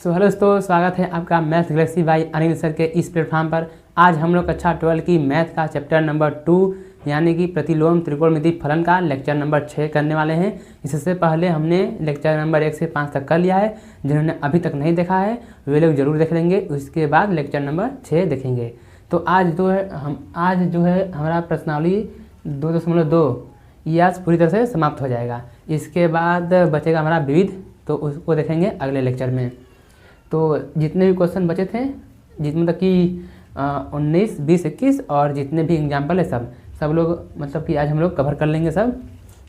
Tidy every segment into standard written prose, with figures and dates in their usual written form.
So hello दोस्तों, स्वागत है आपका math Galaxy by Anil sir के इस प्लेटफॉर्म पर। आज हम लोग कक्षा 12 की मैथ का चैप्टर नंबर 2 यानी कि प्रतिलोम त्रिकोणमिति फलन का लेक्चर नंबर 6 करने वाले हैं। इससे पहले हमने लेक्चर नंबर 1 से 5 तक कर लिया है। जिन्होंने अभी तक नहीं देखा है वे लोग जरूर देख लेंगे, उसके बाद लेक्चर नंबर 6 देखेंगे। तो आज जो है हमारा प्रश्नावली 2.2 ये आज पूरी तरह से समाप्त हो जाएगा। इसके बाद बचेगा हमारा विविध, तो उसको देखेंगे अगले लेक्चर में। तो जितने भी क्वेश्चन बचे थे, जितने तक कि 19, 20, 21 और जितने भी एग्जाम्पल है सब लोग मतलब कि आज हम लोग कवर कर लेंगे सब।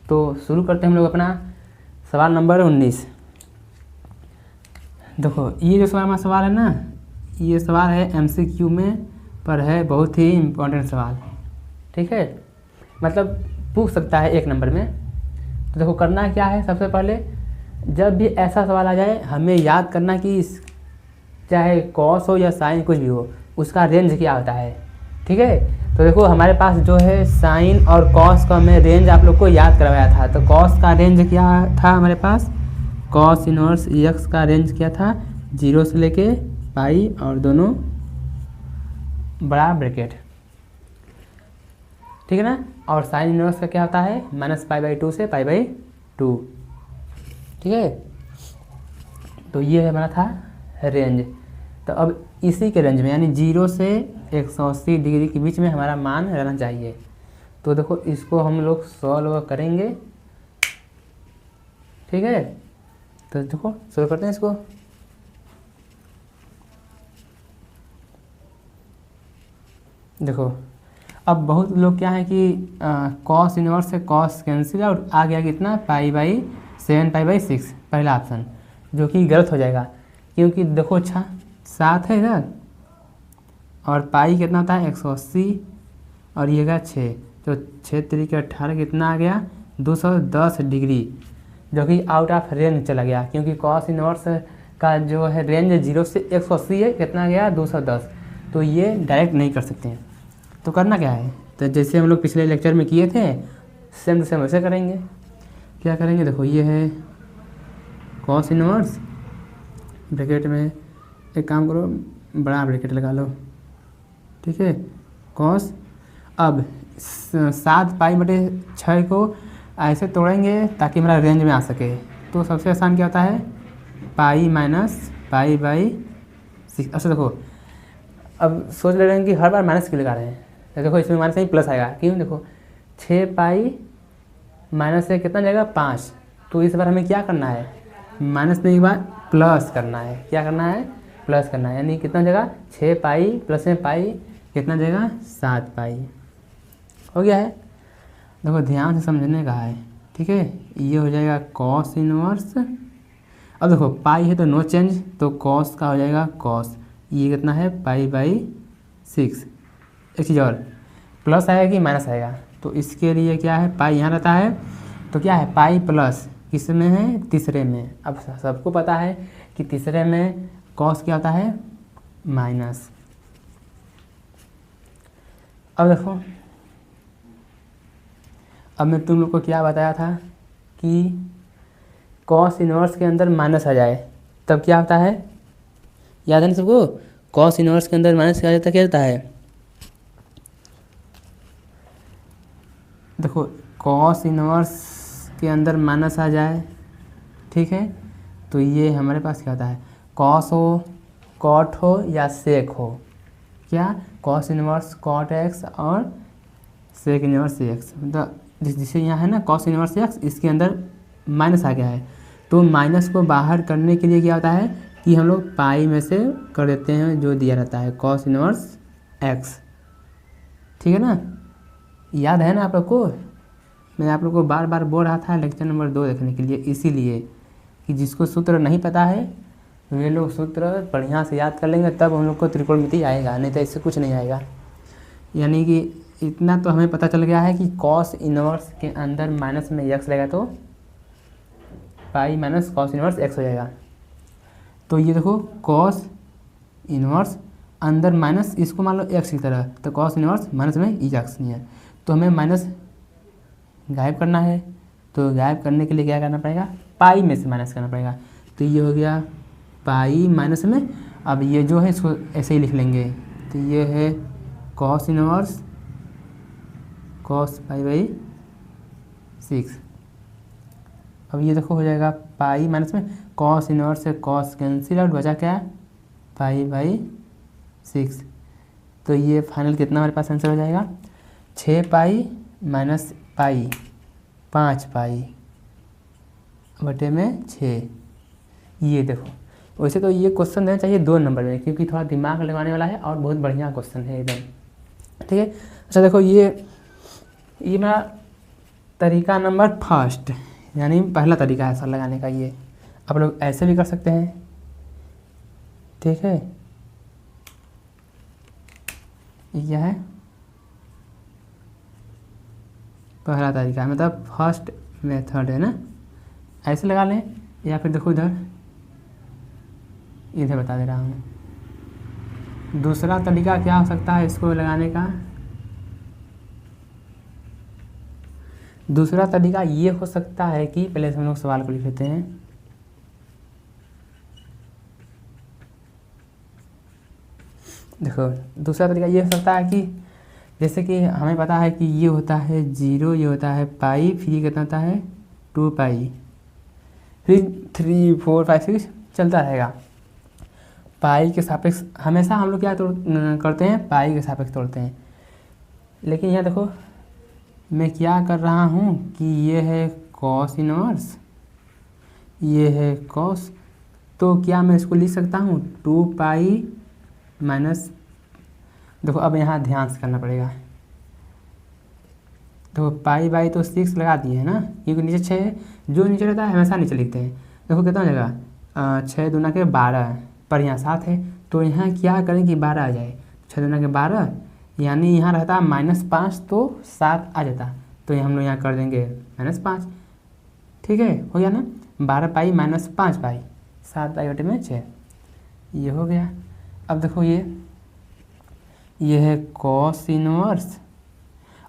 तो शुरू करते हैं हम लोग अपना सवाल नंबर 19। देखो ये जो सवाल है ना, ये सवाल है MCQ में पर है बहुत ही इम्पोर्टेंट सवाल, ठीक है। मतलब पूछ सकता है 1 नंबर में। तो देखो करना क्या है, सबसे पहले जब भी ऐसा सवाल आ जाए हमें याद करना कि चाहे कॉस हो या साइन कुछ भी हो, उसका रेंज क्या होता है, ठीक है। तो देखो हमारे पास जो है साइन और कॉस का मैं रेंज आप लोग को याद करवाया था। तो कॉस का रेंज क्या था हमारे पास, कॉस इनवर्स एक्स का रेंज क्या था, 0 से लेके पाई और दोनों बड़ा ब्रैकेट, ठीक है ना। और साइन इनवर्स का क्या होता है, -π/2 से π/2, ठीक है। तो ये हमारा था रेंज। तो अब इसी के रेंज में यानी 0 से 180 डिग्री के बीच में हमारा मान रहना चाहिए। तो देखो इसको हम लोग सॉल्व करेंगे, ठीक है। तो देखो सॉल्व करते हैं इसको। देखो अब बहुत लोग क्या है कि कॉस इनवर्स से कॉस कैंसिल आउट आ गया कितना, π/7 π/6 पहला ऑप्शन, जो कि गलत हो जाएगा क्योंकि देखो अच्छा 7 है इधर और पाई कितना होता है 180 और ये गया 6, तो 6 3 18 कितना आ गया 210 डिग्री, जो कि आउट ऑफ रेंज चला गया क्योंकि कॉस इनवर्स का जो है रेंज 0 से 180 है, कितना गया 210। तो ये डायरेक्ट नहीं कर सकते हैं। तो करना क्या है, तो जैसे हम लोग पिछले लेक्चर में किए थे सेम टू सेम वैसे करेंगे। क्या करेंगे, देखो ये है कॉस इनवर्स, ब्रैकेट में एक काम करो बड़ा ब्रैकेट लगा लो, ठीक है। कॉस, अब 7π/6 को ऐसे तोड़ेंगे ताकि हमारा रेंज में आ सके। तो सबसे आसान क्या होता है, पाई माइनस π/6। अच्छा देखो अब सोच ले रहे हैं कि हर बार माइनस क्यों लगा रहे हैं, तो देखो इसमें माइनस नहीं प्लस आएगा, क्यों, देखो 6π माइनस से कितना जाएगा 5। तो इस बार हमें क्या करना है, माइनस नहीं के बाद प्लस करना है। क्या करना है, प्लस करना है, यानी कितना जगह 6π प्लस में पाई कितना जगह 7π हो गया है। देखो ध्यान से समझने का है, ठीक है। ये हो जाएगा कॉस इनवर्स। अब देखो पाई है तो नो चेंज, तो कॉस का हो जाएगा कॉस, ये कितना है π/6। एक चीज़ और, प्लस आएगा कि माइनस आएगा, तो इसके लिए क्या है पाई यहाँ रहता है, तो क्या है पाई प्लस किस में है, तीसरे में। अब सबको पता है कि तीसरे में कॉस क्या होता है, माइनस। अब देखो अब मैं तुम लोग को क्या बताया था कि कॉस इनवर्स के अंदर माइनस आ जाए तब क्या होता है, याद है ना सबको, कॉस इनवर्स के अंदर माइनस आ जाता क्या होता है। देखो कॉस इनवर्स के अंदर माइनस आ जाए, ठीक है, तो ये हमारे पास क्या होता है, कॉस हो, कॉट हो या सेक हो, क्या कॉस इनवर्स कॉट एक्स और सेक इनवर्स एक्स, मतलब जिसे यहाँ है ना कॉस इनवर्स एक्स, इसके अंदर माइनस आ गया है। तो माइनस को बाहर करने के लिए क्या होता है कि हम लोग पाई में से कर देते हैं जो दिया रहता है कॉस इनवर्स एक्स, ठीक है ना। याद है ना आप लोग को, मैं आप लोग को बार बार बोल रहा था लेक्चर नंबर 2 देखने के लिए, इसीलिए कि जिसको सूत्र नहीं पता है वे लोग सूत्र बढ़िया से याद कर लेंगे, तब हम लोग को त्रिकोणमिति आएगा, नहीं तो इससे कुछ नहीं आएगा। यानी कि इतना तो हमें पता चल गया है कि कॉस इनवर्स के अंदर माइनस में एक्स लगेगा तो pi minus cos inverse x हो जाएगा। तो ये देखो कॉस इनवर्स अंदर माइनस, इसको मान लो एक्स की तरह, तो कॉस इनवर्स माइनस में एक्स नहीं है, तो हमें माइनस गायब करना है। तो गायब करने के लिए क्या करना पड़ेगा, पाई में से माइनस करना पड़ेगा। तो ये हो गया पाई माइनस में, अब ये जो है इसको ऐसे ही लिख लेंगे, तो ये है cos inverse cos pi by 6। अब ये देखो हो जाएगा पाई माइनस में कॉस इनवर्स से कॉस कैंसिल आउट, बचा क्या पाई बाई 6। तो ये फाइनल कितना हमारे पास आंसर हो जाएगा 6 पाई माइनस पाई 5 पाई बटे में 6। ये देखो, वैसे तो ये क्वेश्चन देना चाहिए 2 नंबर में, क्योंकि थोड़ा दिमाग लगाने वाला है और बहुत बढ़िया क्वेश्चन है एकदम। ठीक है, अच्छा देखो ये मेरा तरीका नंबर फर्स्ट, यानी पहला तरीका है आंसर लगाने का। ये आप लोग ऐसे भी कर सकते हैं। ठीक है, ये क्या है पहला तरीका, मतलब फर्स्ट मेथड है ना, ऐसे लगा लें। या फिर देखो इधर बता दे रहा हूँ दूसरा तरीका क्या हो सकता है इसको लगाने का। दूसरा तरीका ये हो सकता है कि पहले हम लोग सवाल को लिख लेते हैं। देखो दूसरा तरीका ये हो सकता है कि जैसे कि हमें पता है कि ये होता है 0, ये होता है पाई, फिर ये कितना होता है 2 पाई, फिर 3 4 5 6 चलता रहेगा। पाई के सापेक्ष हमेशा हम लोग क्या करते हैं, पाई के सापेक्ष तोड़ते हैं। लेकिन यहाँ देखो मैं क्या कर रहा हूँ कि ये है कॉस इनवर्स, ये है कॉस, तो क्या मैं इसको लिख सकता हूँ 2 पाई माइनस, देखो अब यहाँ ध्यान से करना पड़ेगा। तो पाई बाई तो 6 लगा दिए है ना, क्योंकि नीचे 6 है, जो नीचे रहता है हमेशा नीचे लिखते हैं। देखो कितना हो जाएगा 6 दूना के 12, पर यहाँ 7 है, तो यहाँ क्या करें कि 12 आ जाए, 6 दूना के 12, यानी यहाँ रहता -5 तो 7 आ जाता, तो ये हम लोग यहाँ कर देंगे -5। ठीक है, हो गया ना, 12 पाई माइनस 5 पाई 7 पाई बटे में 6, ये हो गया। अब देखो ये है कॉस इनवर्स,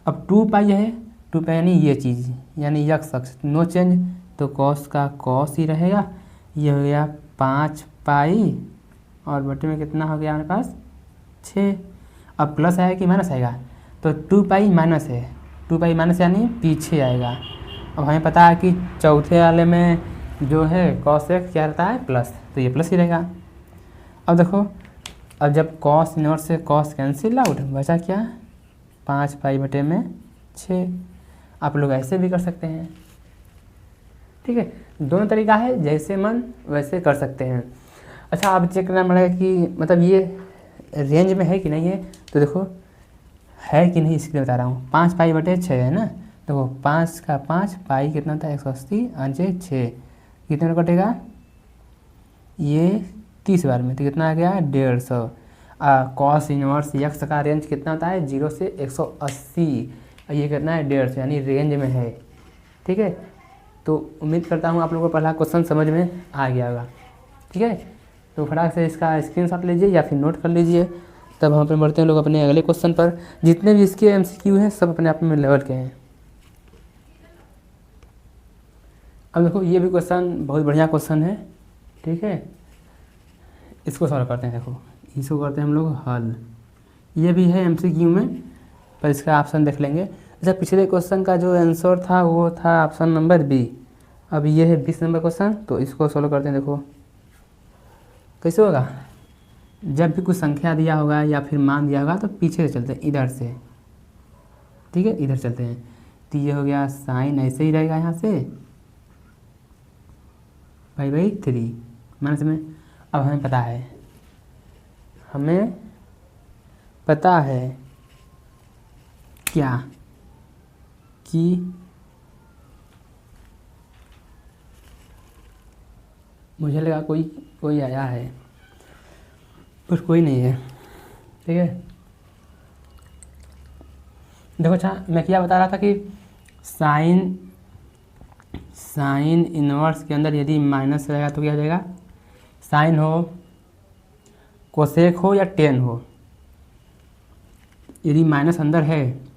अब 2 पाई है, 2 पाई यानी ये चीज़, यानी यक्स अक्ष नो चेंज, तो कॉस का कॉस ही रहेगा। ये हो गया 5 पाई और बटे में कितना हो गया हमारे पास 6। अब प्लस आएगा कि माइनस आएगा, तो 2 पाई माइनस है, 2 पाई माइनस यानी पीछे आएगा। अब हमें पता है कि चौथे वाले में जो है कॉस एक्स क्या रहता है प्लस, तो ये प्लस ही रहेगा। अब देखो, अब जब कॉस इनवर्स से कॉस कैंसिल आउट, बचा क्या 5 पाई बटे में 6। आप लोग ऐसे भी कर सकते हैं। ठीक है, दोनों तरीका है, जैसे मन वैसे कर सकते हैं। अच्छा अब चेक करना पड़ेगा कि मतलब ये रेंज में है कि नहीं है, तो देखो है कि नहीं इसलिए बता रहा हूँ। 5 पाई बटे 6 है ना, देखो 5 का 5 पाई कितना था 180 अंजे 6, कितने में कटेगा ये 30 बार में, तो कितना आ गया 150। कॉस इनवर्स यक्स का रेंज कितना होता है 0 से 180, ये कितना है 150, यानी रेंज में है। ठीक है, तो उम्मीद करता हूँ आप लोगों को पहला क्वेश्चन समझ में आ गया होगा। ठीक है, तो फटाक से इसका स्क्रीनशॉट लीजिए या फिर नोट कर लीजिए, तब हम अपने बढ़ते हैं लोग अपने अगले क्वेश्चन पर। जितने भी इसके MCQ हैं सब अपने आप में लेवल के हैं। अब देखो ये भी क्वेश्चन बहुत बढ़िया क्वेश्चन है। ठीक है, इसको सॉल्व करते हैं। देखो इसको करते हैं हम लोग हल, ये भी है MCQ में, पर इसका ऑप्शन देख लेंगे। अच्छा पिछले क्वेश्चन का जो आंसर था वो था ऑप्शन नंबर बी, अब ये है 20 नंबर क्वेश्चन, तो इसको सॉल्व करते हैं। देखो कैसे होगा, जब भी कुछ संख्या दिया होगा या फिर मान दिया होगा तो पीछे से चलते हैं, इधर से। ठीक है, इधर चलते हैं, तो ये हो गया साइन ऐसे ही रहेगा यहाँ से पाई 3 माइनस में। अब हमें पता है क्या कि मुझे लगा कोई आया है, पर कोई नहीं है। ठीक है, देखो अच्छा मैं क्या बता रहा था कि साइन इनवर्स के अंदर यदि माइनस रहेगा तो क्या हो जाएगा, साइन हो कोसेक हो या टेन हो, यदि माइनस अंदर है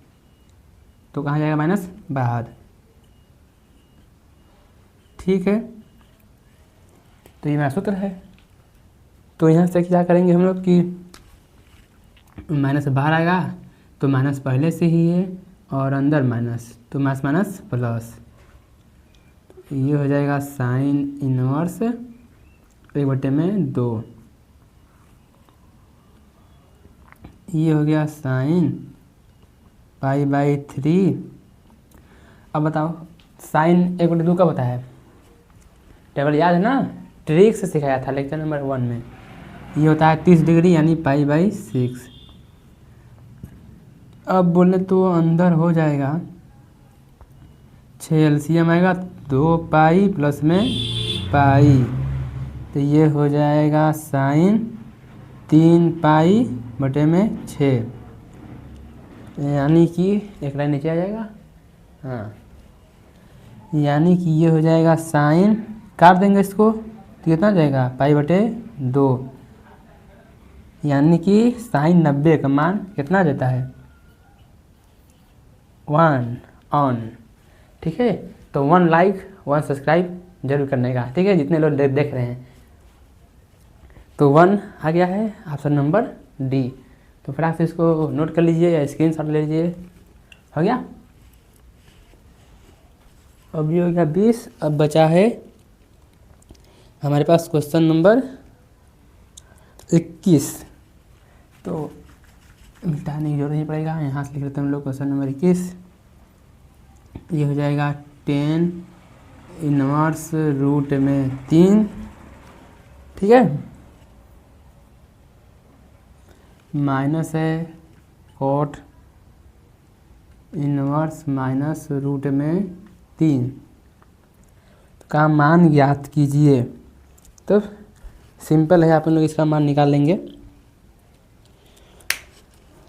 तो कहाँ जाएगा माइनस बाहर। ठीक है, तो ये मेरा सूत्र है। तो यहाँ से क्या करेंगे हम लोग कि माइनस बाहर आएगा तो माइनस पहले से ही है और अंदर माइनस, तो माइनस माइनस प्लस, ये हो जाएगा साइन इनवर्स 1/2। ये हो गया साइन π/3। अब बताओ साइन 1/2 कब होता है? टेबल याद है ना, ट्रिक से सिखाया था लेक्चर नंबर 1 में। ये होता है 30 डिग्री यानी π/6। अब बोले तो अंदर हो जाएगा 6 एलसीएम आएगा 2 प्लस में पाई, तो ये हो जाएगा साइन 3π/6, यानी कि एक लाइन नीचे आ जाएगा। हाँ, यानी कि ये हो जाएगा साइन, काट देंगे इसको तो कितना हो जाएगा π/2, यानी कि साइन 90 का मान कितना देता है 1 ऑन। ठीक है, तो 1 लाइक 1 सब्सक्राइब जरूर करने का, ठीक है, जितने लोग देख रहे हैं। तो 1 आ गया है ऑप्शन नंबर डी। तो फटाक से इसको नोट कर लीजिए या स्क्रीनशॉट ले लीजिए। हो गया, अब ये हो गया 20। अब बचा है हमारे पास क्वेश्चन नंबर 21। तो मिटाने की जरूरत नहीं पड़ेगा, यहाँ से लिख लेते हैं हम लोग क्वेश्चन नंबर 21। ये हो जाएगा 10 इनवर्स रूट में 3, ठीक है, माइनस है कॉट इनवर्स माइनस रूट में 3 का मान ज्ञात कीजिए। तो सिंपल है, आप लोग इसका मान निकाल लेंगे।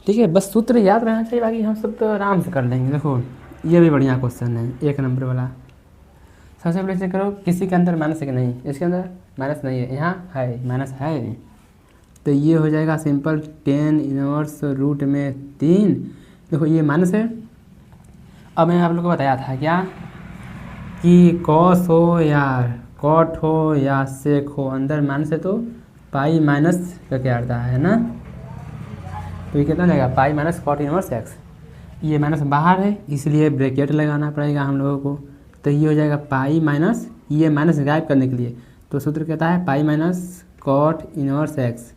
ठीक है, बस सूत्र याद रहना चाहिए, बाकी हम सब तो आराम से कर लेंगे। देखो ये भी बढ़िया क्वेश्चन है, 1 नंबर वाला। सबसे पहले चेक करो किसी के अंदर माइनस है कि नहीं। इसके अंदर माइनस नहीं है, यहाँ है माइनस है, तो ये हो जाएगा सिंपल 10 इनवर्स रूट में 3। देखो ये माइनस है। अब मैं आप लोगों को बताया था क्या कि कॉस हो या कॉट हो या सेक हो, अंदर माइनस है तो पाई माइनस का क्या आता है ना, तो ये कितना जाएगा pi minus cot inverse x. ये माइनस बाहर है इसलिए ब्रैकेट लगाना पड़ेगा हम लोगों को, तो ये हो जाएगा पाई माइनस, ये माइनस गायब करने के लिए तो सूत्र कहता है pi minus cot inverse x,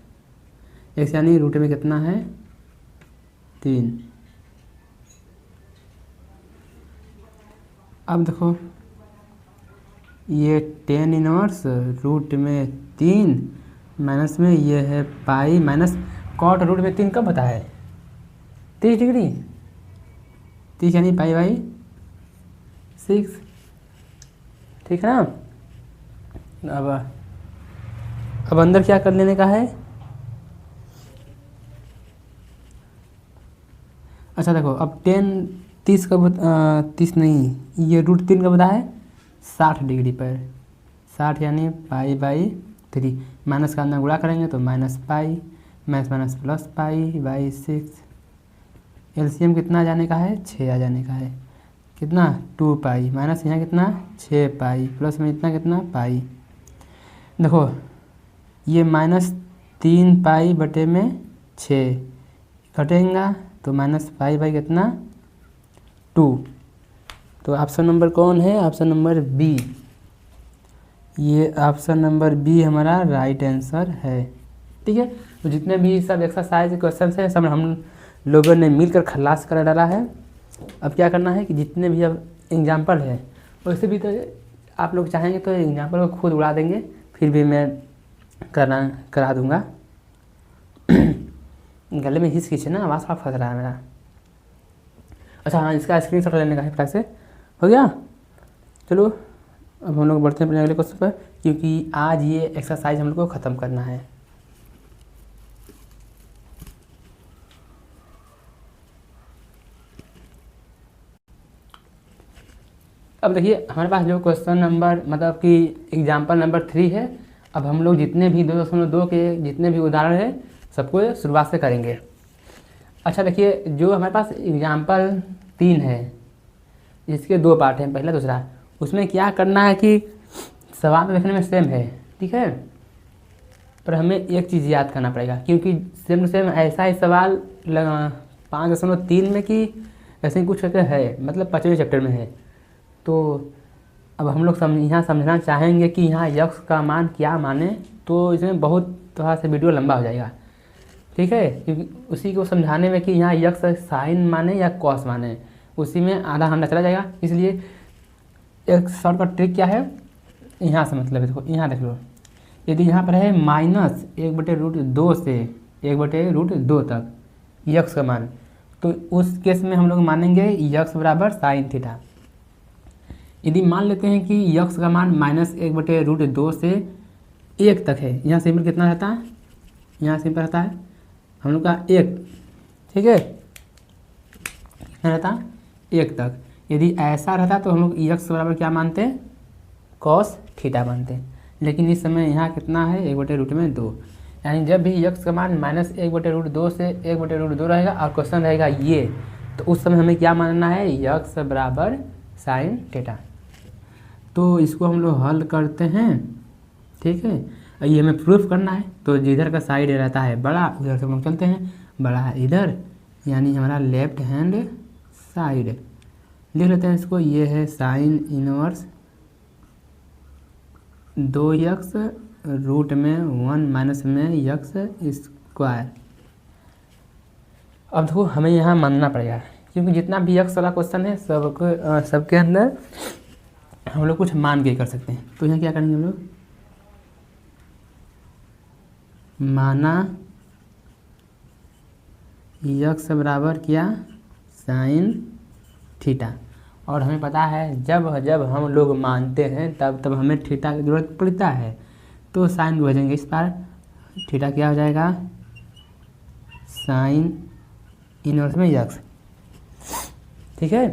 x यानी रूट में कितना है 3। अब देखो ये 10 इनवर्स रूट में 3 माइनस में ये है पाई माइनस कॉट रूट में 3 कब होता है 30 डिग्री, 30 यानी π/6, ठीक है ना। अब अंदर क्या कर लेने का है, अच्छा देखो अब 30 कब 30 नहीं, ये रूट 3 कब होता है 60 डिग्री पर, 60 यानी π/3, माइनस का अंदर गुणा करेंगे तो minus pi, minus minus plus π/6। LCM कितना आ जाने का है 6 आ जाने का है, कितना 2 पाई, माइनस यहाँ कितना 6 पाई, प्लस में इतना कितना पाई। देखो ये माइनस 3 पाई बटे में 6 घटेगा तो माइनस पाई बाई कितना 2। तो ऑप्शन नंबर कौन है, ऑप्शन नंबर बी। ये ऑप्शन नंबर बी हमारा राइट आंसर है। ठीक है, तो जितने भी सब एक्सरसाइज क्वेश्चन हैं सब हम लोगों ने मिलकर खलास कर डाला है। अब क्या करना है कि जितने भी अब एग्जाम्पल है वैसे भी तो आप लोग चाहेंगे तो एग्जाम्पल को खुद उड़ा देंगे, फिर भी मैं करा दूंगा। गले में हिच खींचे ना, आवाज़ थोड़ा फंस रहा है मेरा। अच्छा हाँ, इसका स्क्रीनशॉट लेने का है फटाक से, हो गया। चलो अब हम लोग बढ़ते हैं अपने अगले क्वेश्चन पर, क्योंकि आज ये एक्सरसाइज हम लोग को ख़त्म करना है। अब देखिए हमारे पास जो क्वेश्चन नंबर मतलब कि एग्जाम्पल नंबर 3 है। अब हम लोग जितने भी 2.2 के जितने भी उदाहरण है सबको शुरुआत से करेंगे। अच्छा देखिए, जो हमारे पास एग्जाम्पल 3 है इसके 2 पार्ट हैं, पहला दूसरा। उसमें क्या करना है कि सवाल देखने में सेम है, ठीक है। पर हमें एक चीज़ याद करना पड़ेगा, क्योंकि सेम टू सेम ऐसा ही सवाल 5.3 में कि ऐसे ही कुछ है, मतलब 5वें चैप्टर में है। तो अब हम लोग यहाँ समझना चाहेंगे कि यहाँ यक्स का मान क्या माने, तो इसमें बहुत थोड़ा सा वीडियो लंबा हो जाएगा, ठीक है, क्योंकि उसी को समझाने में कि यहाँ यक्स साइन माने या कॉस माने, उसी में आधा घंटा चला जाएगा। इसलिए एक शॉर्टकट ट्रिक क्या है, यहाँ से मतलब है, देखो यहाँ देख लो, यदि यहाँ पर है -1/√2 से 1/√2 तक यक्स का मान, तो उस केस में हम लोग मानेंगे यक्स बराबर साइन थीटा। यदि मान लेते हैं कि यक्स का मान -1/√2 से 1 तक है, यहाँ सिंपल कितना रहता है, यहाँ सिंपल रहता है हम लोग का 1, ठीक है, कितना रहता है 1 तक। यदि ऐसा रहता तो हम लोग यक्स बराबर क्या मानते हैं, कॉस थीटा मानते हैं। लेकिन इस समय यहाँ कितना है 1/2, यानी जब भी यक्स का मान -1/2 से 1/2 रहेगा और क्वेश्चन रहेगा ये, तो उस समय हमें क्या मानना है, यक्स बराबर साइन थीटा। तो इसको हम लोग हल करते हैं, ठीक है, ये हमें प्रूफ करना है। तो जिधर का साइड रहता है बड़ा, उधर से हम लोग चलते हैं, बड़ा है इधर, यानी हमारा लेफ्ट हैंड साइड लिख लेते हैं इसको। ये है साइन इनवर्स 2x रूट में 1 माइनस में यक्स स्क्वायर। अब देखो हमें यहाँ मानना पड़ेगा, क्योंकि जितना भी यक्स वाला क्वेश्चन है सबके अंदर हम लोग कुछ मान के कर सकते हैं। तो यहाँ क्या करेंगे हम लोग, माना यक्स बराबर क्या, साइन थीटा। और हमें पता है जब जब हम लोग मानते हैं तब तब हमें थीटा की ज़रूरत पड़ता है, तो साइन को भेजेंगे इस पार, थीटा क्या हो जाएगा, साइन इनवर्स में यक्स, ठीक है।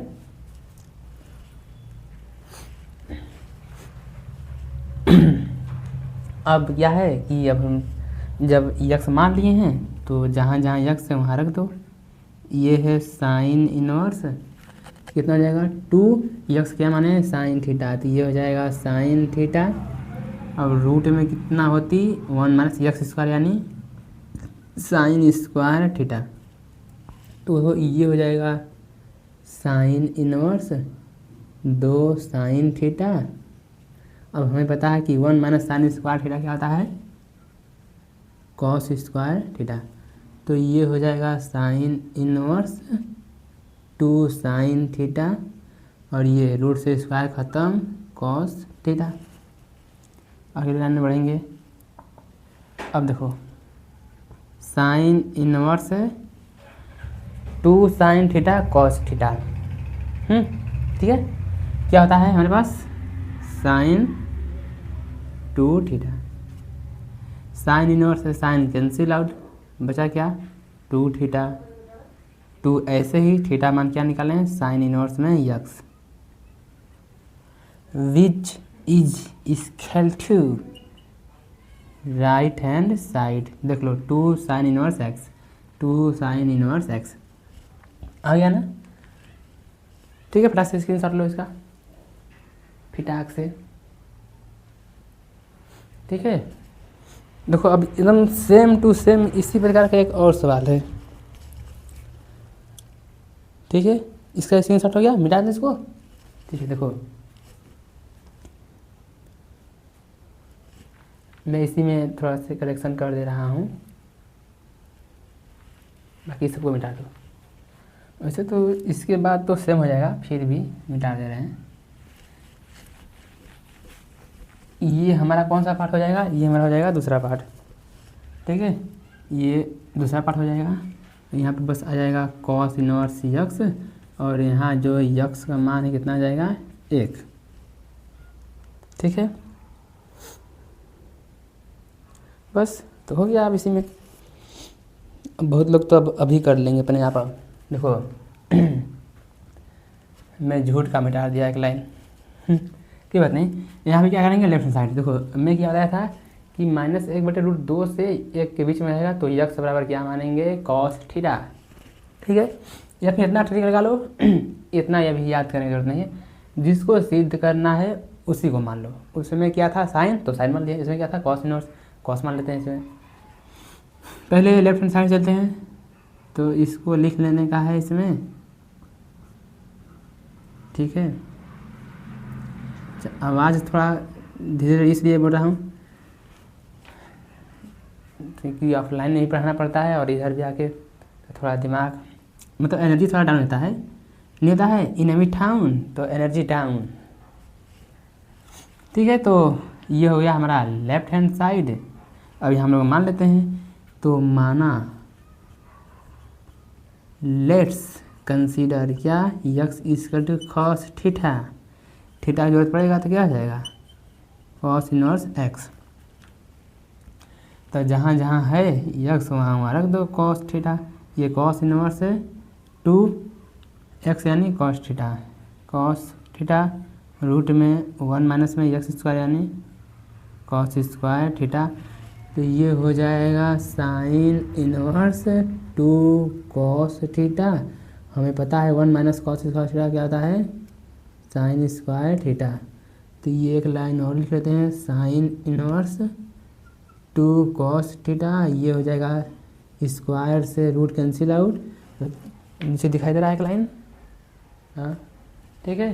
अब क्या है कि अब हम जब यक्स मान लिए हैं तो जहाँ जहाँ यक्स है वहाँ रख दो। ये है साइन इनवर्स, कितना हो जाएगा 2, यक्स क्या माने साइन थीटा, तो ये हो जाएगा साइन थीटा। अब रूट में कितना होती 1 माइनस यक्स स्क्वायर, यानी साइन स्क्वायर थीटा, तो ये हो जाएगा साइन इनवर्स 2 साइन थीटा। अब हमें पता है कि 1 माइनस साइन स्क्वायर थीटा क्या होता है, कॉस स्क्वायर थीटा, तो ये हो जाएगा साइन इनवर्स 2 साइन थीटा, और ये रूट से स्क्वायर ख़त्म कॉस थीटा। अगले लाइन में बढ़ेंगे। अब देखो sine inverse 2 sine theta cos theta, ठीक है, क्या होता है हमारे पास साइन 2 थीटा, साइन इनवर्स से साइन कैंसिल आउट, बचा क्या 2 थीटा, 2 ऐसे ही थीटा मान क्या निकालें हैं, साइन इनवर्स में x, which is equal to right hand side, देख लो 2 sine inverse x, 2 sine inverse x आ गया ना, ठीक है। फटाक से स्क्रीनशॉट लो इसका फटाक से, ठीक है। देखो अब एकदम सेम टू सेम इसी प्रकार का एक और सवाल है, ठीक है, इसका स्क्रीनशॉट हो गया, मिटा दें इसको, ठीक है। देखो मैं इसी में थोड़ा सा करेक्शन कर दे रहा हूँ, बाकी सबको मिटा दो। वैसे तो इसके बाद तो सेम हो जाएगा, फिर भी मिटा दे रहे हैं। ये हमारा कौन सा पार्ट हो जाएगा, ये हमारा हो जाएगा दूसरा पार्ट, ठीक है, ये दूसरा पार्ट हो जाएगा। यहाँ पे बस आ जाएगा कॉस इनवर्स यक्स, और यहाँ जो यक्स का मान है कितना आ जाएगा 1, ठीक है। बस तो हो गया। अब इसी में बहुत लोग तो अब अभी कर लेंगे अपने आप। देखो मैं झूठ का मिटा दिया एक लाइन, कोई बात नहीं। यहाँ पे क्या करेंगे, लेफ्ट साइड देखो, मैं क्या बताया था कि -1/√2 से 1 के बीच में रहेगा, तो यक्स बराबर क्या मानेंगे, कॉस थीटा, ठीक है। या फिर इतना ट्रिक लगा लो, इतना ये भी याद करने की जरूरत नहीं है, जिसको सिद्ध करना है उसी को मान लो। उसमें क्या था साइन, तो साइन मान लिया, इसमें क्या था कॉस इनवर्स, कॉस मान लेते हैं इसमें। पहले लेफ्ट हैंड साइड चलते हैं, तो इसको लिख लेने का है इसमें, ठीक है। आवाज़ थोड़ा धीरे धीरे इसलिए बोल रहा हूँ क्योंकि ऑफलाइन नहीं पढ़ाना पड़ता है और इधर भी आके थोड़ा दिमाग मतलब एनर्जी थोड़ा डाउन होता है, नहीं होता है इन टाउन तो एनर्जी डाउन, ठीक है। तो ये हो गया हमारा लेफ्ट हैंड साइड। अभी हम लोग मान लेते हैं, तो माना लेट्स कंसीडर क्या x equal to cos theta, theta की जरूरत पड़ेगा तो क्या हो जाएगा कॉस इनवर्स एक्स। तो जहाँ जहाँ है यक्स वहाँ वहाँ रख दो कॉस थीटा, ये कॉस इनवर्स है 2x यानी cos theta, cos theta root में 1 माइनस में एक्स स्क्वायर यानी कॉस स्क्वायर थीटा। तो ये हो जाएगा साइन इनवर्स 2 कॉस थीटा। हमें पता है 1 माइनस कॉस स्क्वायर थीटा क्या होता है साइन स्क्वायर थीटा। तो ये एक लाइन और लिख लेते हैं साइन इनवर्स 2 कॉस थीटा। ये हो जाएगा स्क्वायर से रूट कैंसिल आउट, नीचे दिखाई दे रहा है एक लाइन, हाँ ठीक है।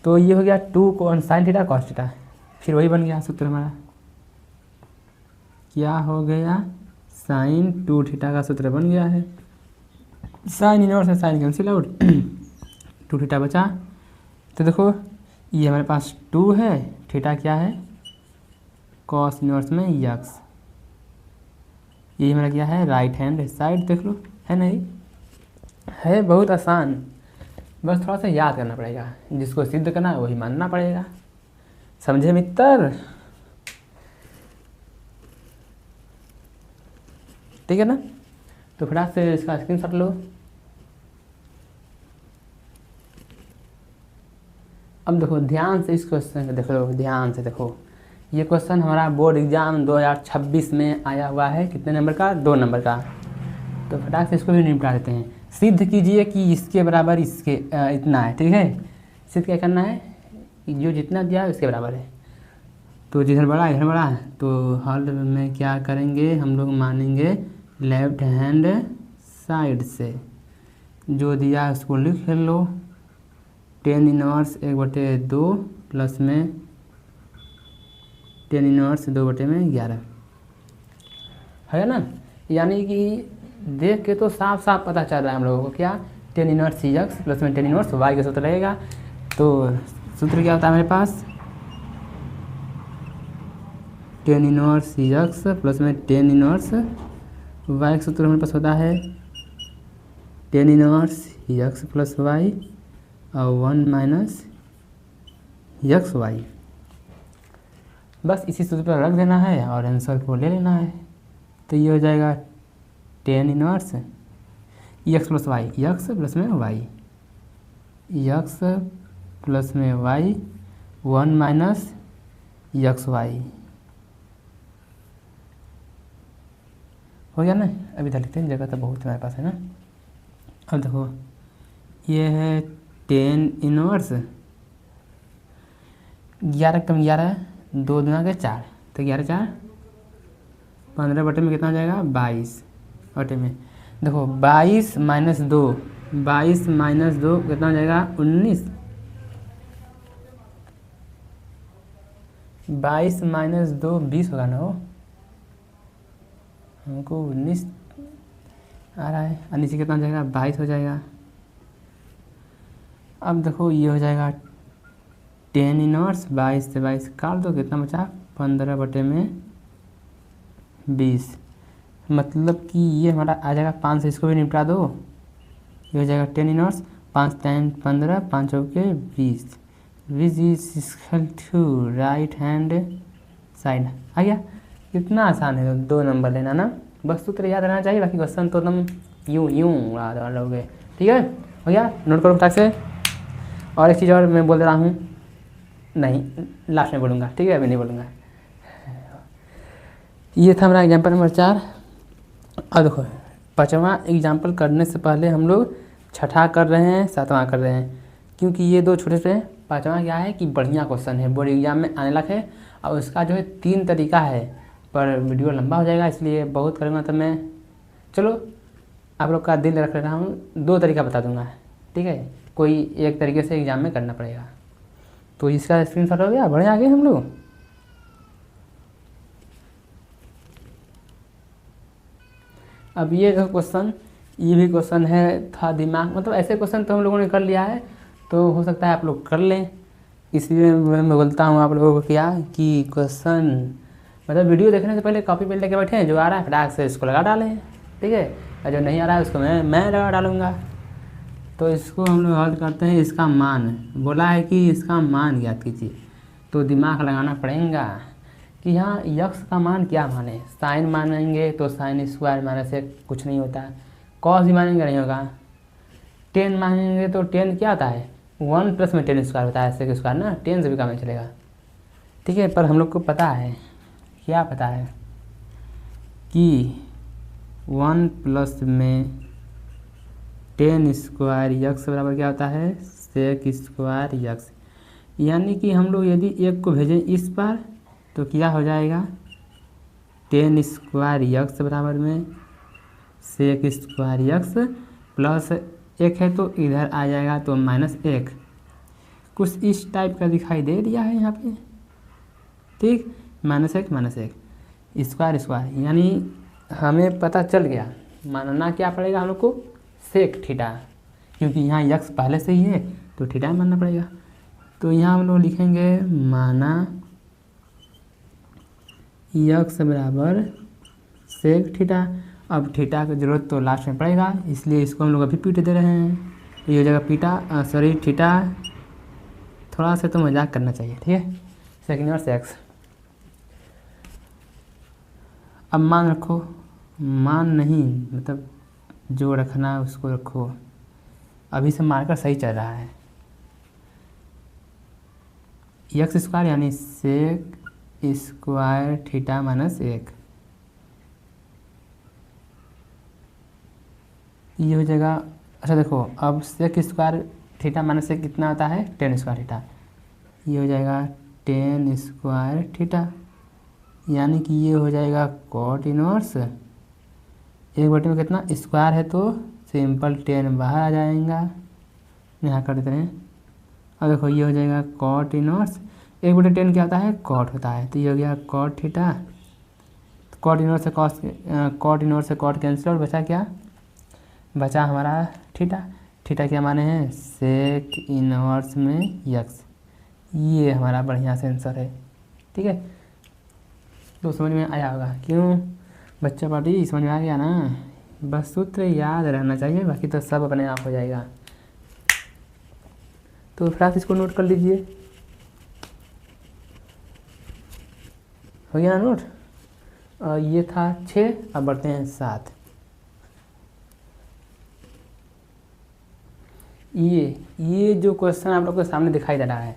तो ये हो गया 2 को साइन थीटा कॉस थीटा, फिर वही बन गया सूत्र हमारा, क्या हो गया साइन 2 थीटा का सूत्र बन गया है। साइन इनवर्स है साइन कैंसिल आउट 2 थीटा बचा। तो देखो ये हमारे पास 2 है, थीटा क्या है कॉस इनवर्स में यक्स, ये हमारा क्या है राइट हैंड साइड, देख लो है नहीं, है बहुत आसान, बस थोड़ा सा याद करना पड़ेगा, जिसको सिद्ध करना है वही मानना पड़ेगा, समझे मित्र, ठीक है ना। तो फटाक से इसका स्क्रीनशॉट लो। अब देखो ध्यान से इस क्वेश्चन को देखो, ध्यान से देखो, ये क्वेश्चन हमारा बोर्ड एग्जाम 2026 में आया हुआ है, कितने नंबर का 2 नंबर का। तो फटाक से इसको भी निपटा देते हैं। सिद्ध कीजिए कि इसके बराबर इसके इतना है, ठीक है। सिद्ध क्या करना है, जो जितना दिया है उसके बराबर है, तो जिधर बड़ा इधर बड़ा है, तो हल में क्या करेंगे हम लोग मानेंगे लेफ्ट हैंड साइड से, जो दिया है उसको लिख लो 10 इनवर्स 1/2 प्लस में 10 इनवर्स 2/11 है ना। यानी कि देख के तो साफ साफ पता चल रहा है हम लोगों को क्या 10 इनवर्स एक्स प्लस में 10 इनवर्स वाई का सूत्र रहेगा। तो सूत्र क्या होता है हमारे पास 10 इनवर्स एक्स प्लस में 10 इनवर्स वाई का सूत्र हमारे पास होता है 10 इनवर्स एक्स प्लस वाई और 1 माइनस एक्स वाई। बस इसी सूत्र पर रख देना है और आंसर को ले लेना है। तो ये हो जाएगा 10 inverse x plus y, x plus में वाई, एक्स प्लस में वाई 1 माइनस एक्स वाई हो गया ना। अभी इधर लिखते हैं, जगह तो बहुत हमारे पास है ना। अब देखो ये है 10 इनवर्स 11 कम 11 2 दूना के 4, तो 11 4 15 बटे में कितना हो जाएगा 22 बटे में। देखो 22 माइनस 2 22 माइनस 2 कितना हो जाएगा 19, 22 माइनस 2 20 होगा ना, हो हमको 19 आ रहा है और नीचे कितना हो जाएगा 22 हो जाएगा। अब देखो ये हो जाएगा 10 इनवर्स 22 से 22 काट दो, कितना बचा 15 बटे में 20, मतलब कि ये हमारा आ जाएगा 5 से इसको भी निपटा दो, ये हो जाएगा 10 इनवर्स 5 टाइम 15 5 चौके 20 which is equal to right hand side. आ गया, कितना आसान है, 2 नंबर लेना ना, बस सूत्र याद रहना चाहिए, बाकी क्वेश्चन तो एकदम यूँ उड़ा लोगे, ठीक है। हो गया, नोट करो फटाक से। और एक चीज़ और मैं बोल रहा हूँ, नहीं लास्ट में बोलूँगा, ठीक है, अभी नहीं बोलूँगा। ये था हमारा एग्जाम्पल नंबर 4। अब देखो 5वां एग्जाम्पल करने से पहले हम लोग 6ठा कर रहे हैं 7वां कर रहे हैं, क्योंकि ये 2 छोटे छोटे पाँचवा क्या है कि बढ़िया क्वेश्चन है, बोर्ड एग्जाम में आने लग है। और उसका जो है 3 तरीका है, पर वीडियो लंबा हो जाएगा इसलिए बहुत करूँगा तो मैं, चलो आप लोग का दिल रख रहा हूँ, 2 तरीका बता दूंगा, ठीक है। कोई एक तरीके से एग्ज़ाम में करना पड़ेगा। तो इसका स्क्रीनशॉट हो गया, बढ़िया आगे हम लोग। अब ये क्वेश्चन, ये भी क्वेश्चन है, था दिमाग, मतलब ऐसे क्वेश्चन तो हम लोगों ने कर लिया है, तो हो सकता है आप लोग कर लें। इसलिए मैं बोलता हूँ आप लोगों को क्या कि क्वेश्चन मतलब वीडियो देखने से पहले कॉपी पेन लेके बैठे हैं, जो आ रहा है फटाक से इसको लगा डालें, ठीक है। और जो नहीं आ रहा है उसको मैं लगा डालूँगा। तो इसको हम लोग हल करते हैं। इसका मान बोला है कि इसका मान ज्ञात कीजिए, तो दिमाग लगाना पड़ेगा कि यहाँ यक्स का मान क्या माने। साइन मानेंगे तो साइन स्क्वायर माने से कुछ नहीं होता, कॉस भी मानेंगे नहीं होगा, टेन मानेंगे तो टेन क्या होता है 1 प्लस में टेन स्क्वायर होता है, सेक स्क्वायर ना, टेन से भी काम नहीं चलेगा, ठीक है। पर हम लोग को पता है, क्या पता है कि 1 प्लस में टेन स्क्वायर यक्स बराबर क्या होता है सेक स्क्वायर यक्स। यानी कि हम लोग यदि एक को भेजें इस पर तो क्या हो जाएगा टेन स्क्वायर यक्स बराबर में सेक स्क्वायर यक्स प्लस 1 है तो इधर आ जाएगा तो -1। कुछ इस टाइप का दिखाई दे दिया है यहाँ पे, ठीक। -1 स्क्वायर स्क्वायर, यानी हमें पता चल गया, मानना क्या पड़ेगा हम लोग को सेक थीटा, क्योंकि यहाँ यक्स पहले से ही है तो थीटा मानना पड़ेगा। तो यहाँ हम लोग लिखेंगे माना यक्स बराबर सेक थीटा। अब थीटा की जरूरत तो लास्ट में पड़ेगा, इसलिए इसको हम लोग अभी पीट दे रहे हैं। तो ये हो जाएगा पीटा सॉरी थीटा, थोड़ा सा तो मजाक करना चाहिए, ठीक है। सेकंड और सेक्स। अब मान रखो, मान नहीं मतलब जो रखना उसको रखो, अभी से मार्कर सही चल रहा है। यक्स स्क्वायर यानी सेक स्क्वायर थीटा -1, ये हो जाएगा। अच्छा देखो, अब सेक स्क्वायर थीटा -1 कितना होता है टेन स्क्वायर थीटा, ये हो जाएगा टेन स्क्वायर थीटा, यानी कि ये हो जाएगा कॉट इनवर्स 1/में कितना स्क्वायर है तो सिंपल 10 बाहर आ जाएगा, यहाँ कर देते हैं। अब देखो ये हो जाएगा कॉट इनवर्स 1/10 क्या होता है कॉट होता है, तो ये हो गया कॉट थीटा। कॉट इनवर्स से कॉस, कॉट इनवर्स से कॉट कैंसिल और बचा क्या, बचा हमारा थीटा। थीटा क्या माने हैं सेक इनवर्स में यक्स, ये हमारा बढ़िया से आंसर है, ठीक है। तो समझ में आया होगा, क्यों बच्चा पार्टी समझ में आ गया ना। बस सूत्र याद रहना चाहिए, बाकी तो सब अपने आप हो जाएगा। तो फ्रास इसको नोट कर लीजिए, हो गया ना नोट। और ये था 6, अब बढ़ते हैं 7। ये जो क्वेश्चन आप लोग के सामने दिखाई दे रहा है,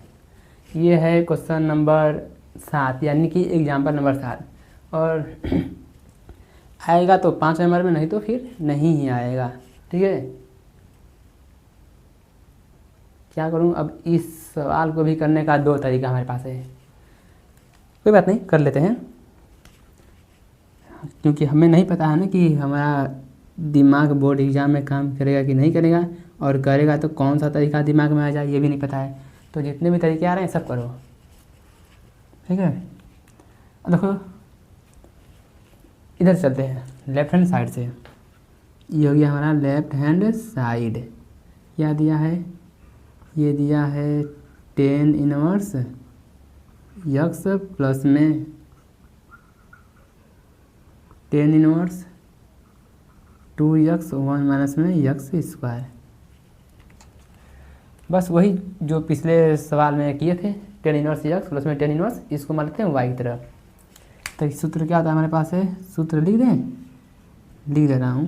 ये है क्वेश्चन नंबर 7, यानी कि एग्जाम्पल नंबर 7। और आएगा तो 5 नंबर में, नहीं तो फिर नहीं ही आएगा, ठीक है। क्या करूं, अब इस सवाल को भी करने का 2 तरीका हमारे पास है, कोई बात नहीं कर लेते हैं, क्योंकि हमें नहीं पता है ना कि हमारा दिमाग बोर्ड एग्जाम में काम करेगा कि नहीं करेगा, और करेगा तो कौन सा तरीका दिमाग में आ जाए ये भी नहीं पता है। तो जितने भी तरीके आ रहे हैं सब करो, ठीक है। देखो इधर चलते हैं लेफ्ट हैंड साइड से, ये हो गया हमारा लेफ्ट हैंड साइड। क्या दिया है, ये दिया है 10 इनवर्स यक्स प्लस में 10 इनवर्स 2x 1 माइनस में यक्स स्क्वायर। बस वही जो पिछले सवाल में किए थे, 10 इनवर्स यक्स प्लस में 10 इनवर्स, इसको मान लेते हैं y की तरफ। तो सूत्र क्या होता है हमारे पास है, सूत्र लिख दे रहा हूँ,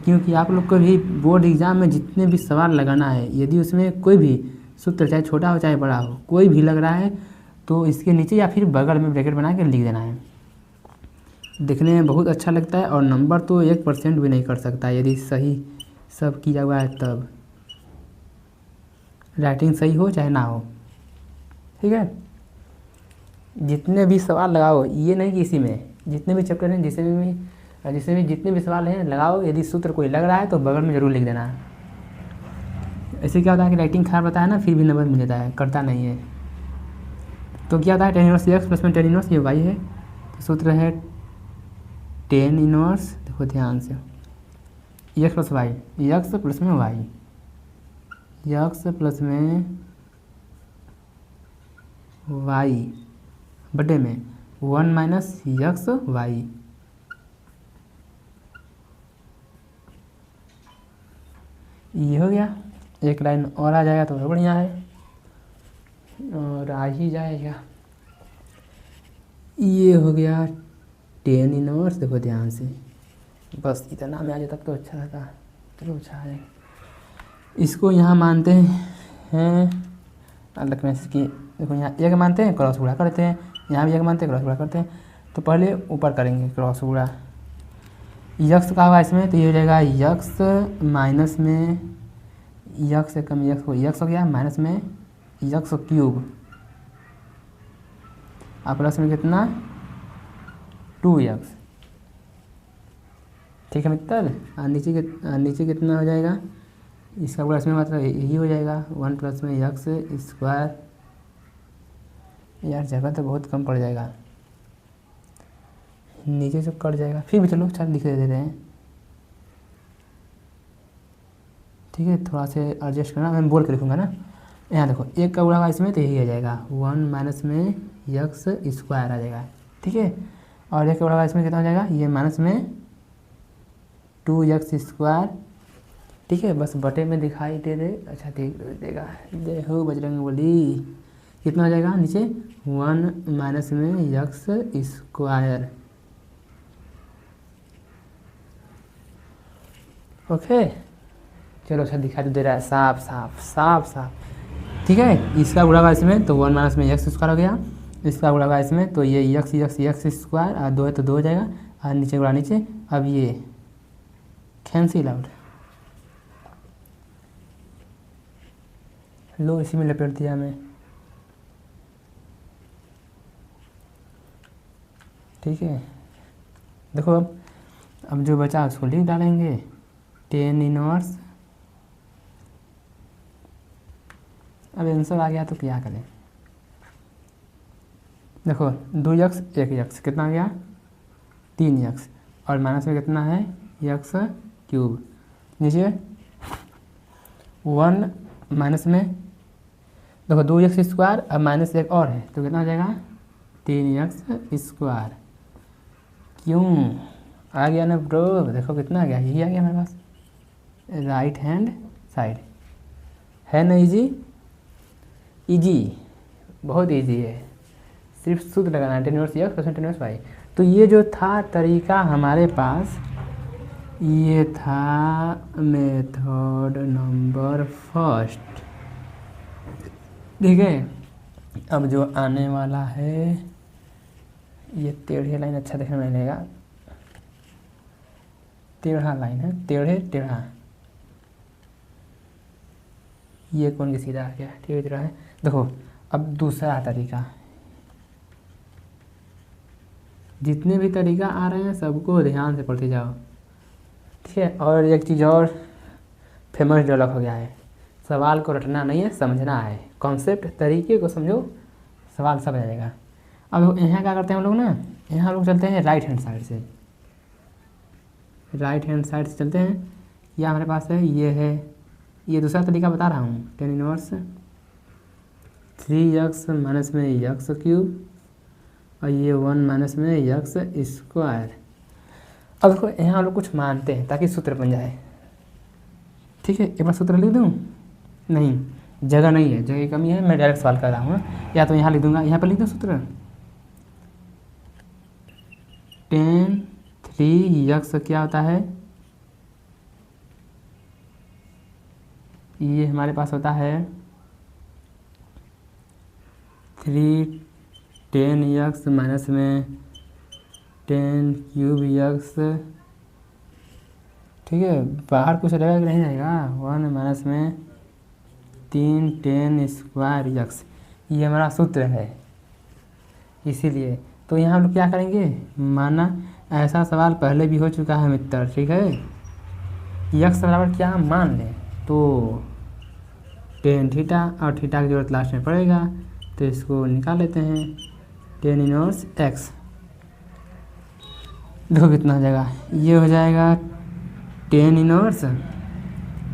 क्योंकि आप लोग को भी बोर्ड एग्जाम में जितने भी सवाल लगाना है, यदि उसमें कोई भी सूत्र चाहे छोटा हो चाहे बड़ा हो कोई भी लग रहा है तो इसके नीचे या फिर बगल में ब्रैकेट बना के लिख देना है। दिखने में बहुत अच्छा लगता है और नंबर तो 1% भी नहीं कर सकता यदि सही सब किया हुआ है तब। राइटिंग सही हो चाहे ना हो, ठीक है। जितने भी सवाल लगाओ, ये नहीं कि इसी में, जितने भी चैप्टर हैं जितने भी सवाल हैं लगाओ, यदि सूत्र कोई लग रहा है तो बगल में ज़रूर लिख देना। ऐसे क्या होता है कि राइटिंग खराब रहता है ना, फिर भी नंबर मिल जाता है, करता नहीं है। तो क्या होता है, tan इनवर्स x प्लस में tan इनवर्स ये y है, तो सूत्र है tan इनवर्स, देखो ध्यान से, x plus y, x plus में y, x प्लस में y बटे में 1 माइनस एक्स वाई। ये हो गया, एक लाइन और आ जाएगा तो और बढ़िया है, और आ ही जाएगा। ये हो गया tan इनवर्स, देखो ध्यान से, बस इतना में आ जाता तो अच्छा रहता, चलो अच्छा है। इसको यहाँ मानते हैं अलग में इसकी, देखो यहाँ एक मानते हैं, क्रॉस गुणा करते हैं, यहाँ भी एक मानते हैं, क्रॉस गुणा करते हैं। तो पहले ऊपर करेंगे क्रॉस गुणा, यक्स का होगा इसमें, तो ये हो जाएगा यक्स माइनस में यक्स से कम यक्स हो गया, माइनस में यक्स क्यूब, और प्लस में कितना 2x, ठीक है मित्र। और नीचे कितना हो जाएगा, इसका प्लस में मतलब यही हो जाएगा 1 प्लस में एक्स स्क्वायर। यार जगह तो बहुत कम पड़ जाएगा, नीचे से कट जाएगा, फिर भी चलो अच्छा लिख दे रहे हैं, ठीक है। थोड़ा से एडजस्ट करना, मैं बोल के लिखूँगा ना। यहाँ देखो एक का उड़ा इसमें, तो यही आ जाएगा 1 माइनस में एक्स स्क्वायर आ जाएगा, ठीक है। और एक का उड़ा इसमें कितना हो जाएगा, ये माइनस में 2x स्क्वायर, ठीक है। बस बटे में दिखाई दे दे, अच्छा देगा, जय हो बजरंगबली। कितना हो जाएगा नीचे 1 माइनस में एक्स स्क्वायर, ओके। चलो अच्छा दिखाई दे रहा है, साफ साफ साफ साफ, ठीक है। इसका गुणा इसमें तो 1 माइनस में एक्स स्क्वायर हो गया, इसका गुणा इसमें तो ये एक्स स्क्वायर, और 2 है तो 2 हो जाएगा, और नीचे गुणा नीचे, अब ये कैंसिल आउट, लो इसी में लपेट दिया मैं, ठीक है। देखो अब जो बचा उसको लिख डालेंगे, tan इनवर्स, अब आंसर आ गया तो क्या करें, देखो 2x 1x कितना आ गया 3x, और माइनस में कितना है एक्स क्यूब, नीचे 1 माइनस में देखो 2x स्क्वायर, अब माइनस एक और है तो कितना हो जाएगा 3x स्क्वायर। क्यों आ गया ना ब्रो, देखो कितना आ गया, यही आ गया मेरे पास, राइट हैंड साइड है ना, इजी बहुत इजी है, सिर्फ सूत्र लगाना है, tan inverse x plus tan inverse y। तो ये जो था तरीका हमारे पास, ये था मेथड नंबर फर्स्ट, ठीक है। अब जो आने वाला है, ये टेढ़ी लाइन अच्छा देखने में लगेगा, टेढ़ा लाइन है, टेढ़ा, ये कौन के सीधा आ गया, टेढ़ा है। देखो अब दूसरा तरीका, जितने भी तरीका आ रहे हैं सबको ध्यान से पढ़ते जाओ, ठीक है। और एक चीज़ और फेमस डायलॉग हो गया है, सवाल को रटना नहीं है, समझना है, कॉन्सेप्ट तरीके को समझो, सवाल सब आ जाएगा। अब यहाँ क्या करते हैं हम लोग ना, यहाँ हम लोग चलते हैं राइट हैंड साइड से, राइट हैंड साइड से चलते हैं। यह हमारे पास है, ये है, ये दूसरा तरीका बता रहा हूँ, tan इनवर्स 3x माइनस में एक्स क्यूब, और ये 1 माइनस में एक्स स्क्वायर। अब देखो यहाँ हम लोग कुछ मानते हैं ताकि सूत्र बन जाए, ठीक है। एक बार सूत्र लिख दूँ, नहीं जगह नहीं है, जगह की कमी है, मैं डायरेक्ट सवाल कर रहा हूँ, या तो यहाँ लिख दूँगा, यहाँ पर लिख दूँ सूत्र, tan 3x क्या होता है, ये हमारे पास होता है 3 tan x माइनस में tan क्यूब x, ठीक है। बाहर कुछ रहेगा कि नहीं रहेगा, 1 माइनस में 3 टेन स्क्वायर यक्स, ये हमारा सूत्र है। इसीलिए तो यहाँ हम लोग क्या करेंगे, माना ऐसा सवाल पहले भी हो चुका है मित्र, ठीक है। यक्स बराबर क्या मान लें, तो टेन थीटा, और थीटा की जरूरत लास्ट में पड़ेगा, तो इसको निकाल लेते हैं, टेन इनवर्स एक्स। देखो कितना हो जाएगा, ये हो जाएगा टेन इनवर्स,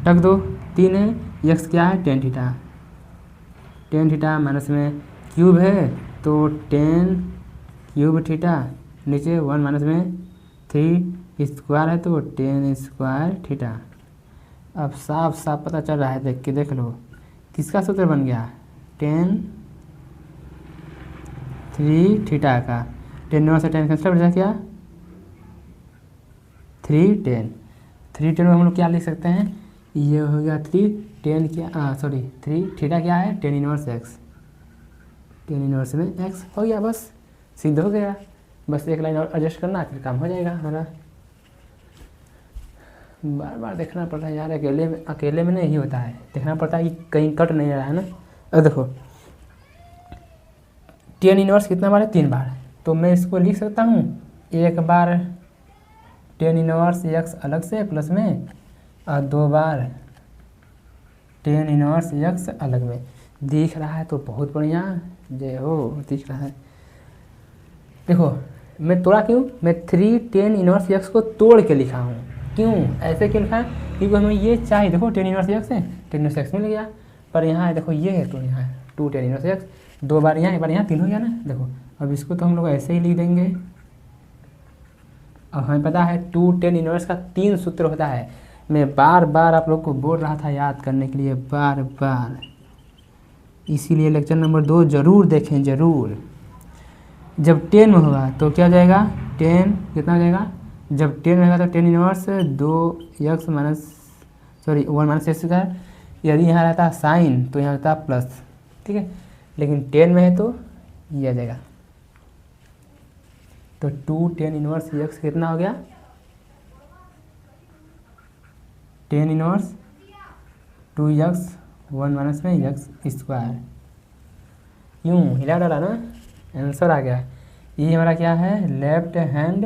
टक दो 3 है, यक्स क्या है tan theta, tan theta minus में क्यूब है तो टेन क्यूब थीटा, नीचे 1 माइनस में 3 स्क्वायर है तो टेन स्क्वायर थीटा। अब साफ साफ पता चल रहा है, देख के देख लो किसका सूत्र बन गया, टेन 3 थीटा का, टेन नौ से टेन कैंसिल हो जाए क्या, 3 टेन, 3 टेन में हम लोग क्या लिख सकते हैं, ये हो गया 3 टेन क्या, सॉरी 3 थीटा क्या है tan inverse x, tan inverse में एक्स हो गया, बस सिद्ध हो गया। बस एक लाइन और एडजस्ट करना, फिर काम हो जाएगा हमारा। बार बार देखना पड़ता है यार, अकेले में नहीं होता है, देखना पड़ता है कि कहीं कट नहीं रहा है ना। अब देखो टेन इनवर्स कितना बार है, 3 बार, तो मैं इसको लिख सकता हूँ एक बार टेन इनवर्स एक्स अलग से प्लस में, और 2 बार टेन इनवर्स एक्स अलग में। दिख रहा है तो बहुत बढ़िया, जय हो, दिख रहा है। देखो मैं तोड़ा क्यों, मैं 3 टेन इनवर्स एक्स को तोड़ के लिखा हूँ, क्यों ऐसे क्यों लिखा है, क्योंकि हमें ये चाहिए। देखो टेन इनवर्स एक्स है, टेन इनवर्स एक्स मिल गया, पर यहाँ देखो ये है तो यहाँ 2 टेन इनवर्स एक्स, 2 बार यहाँ, एक बार यहाँ, 3 हो गया ना। देखो अब इसको तो हम लोग ऐसे ही लिख देंगे। अब हमें पता है 2 टेन इनवर्स का 3 सूत्र होता है, मैं बार बार आप लोग को बोल रहा था याद करने के लिए, बार बार, इसीलिए लेक्चर नंबर 2 ज़रूर देखें, ज़रूर। जब 10 में होगा तो क्या हो जाएगा, 10 कितना हो जाएगा, जब 10 में होगा तो tan inverse 2 x minus, sorry 1 minus x square, यदि यहाँ रहता साइन तो यहाँ रहता प्लस, ठीक है, लेकिन 10 में है तो ये आ जाएगा। तो 2 टेन इनवर्स एक्स कितना हो गया, टेन इनवर्स 2 एक्स 1 माइनस में एक्स स्क्वायर, यूँ हिला डाला ना, आंसर आ गया। ये हमारा क्या है, लेफ्ट हैंड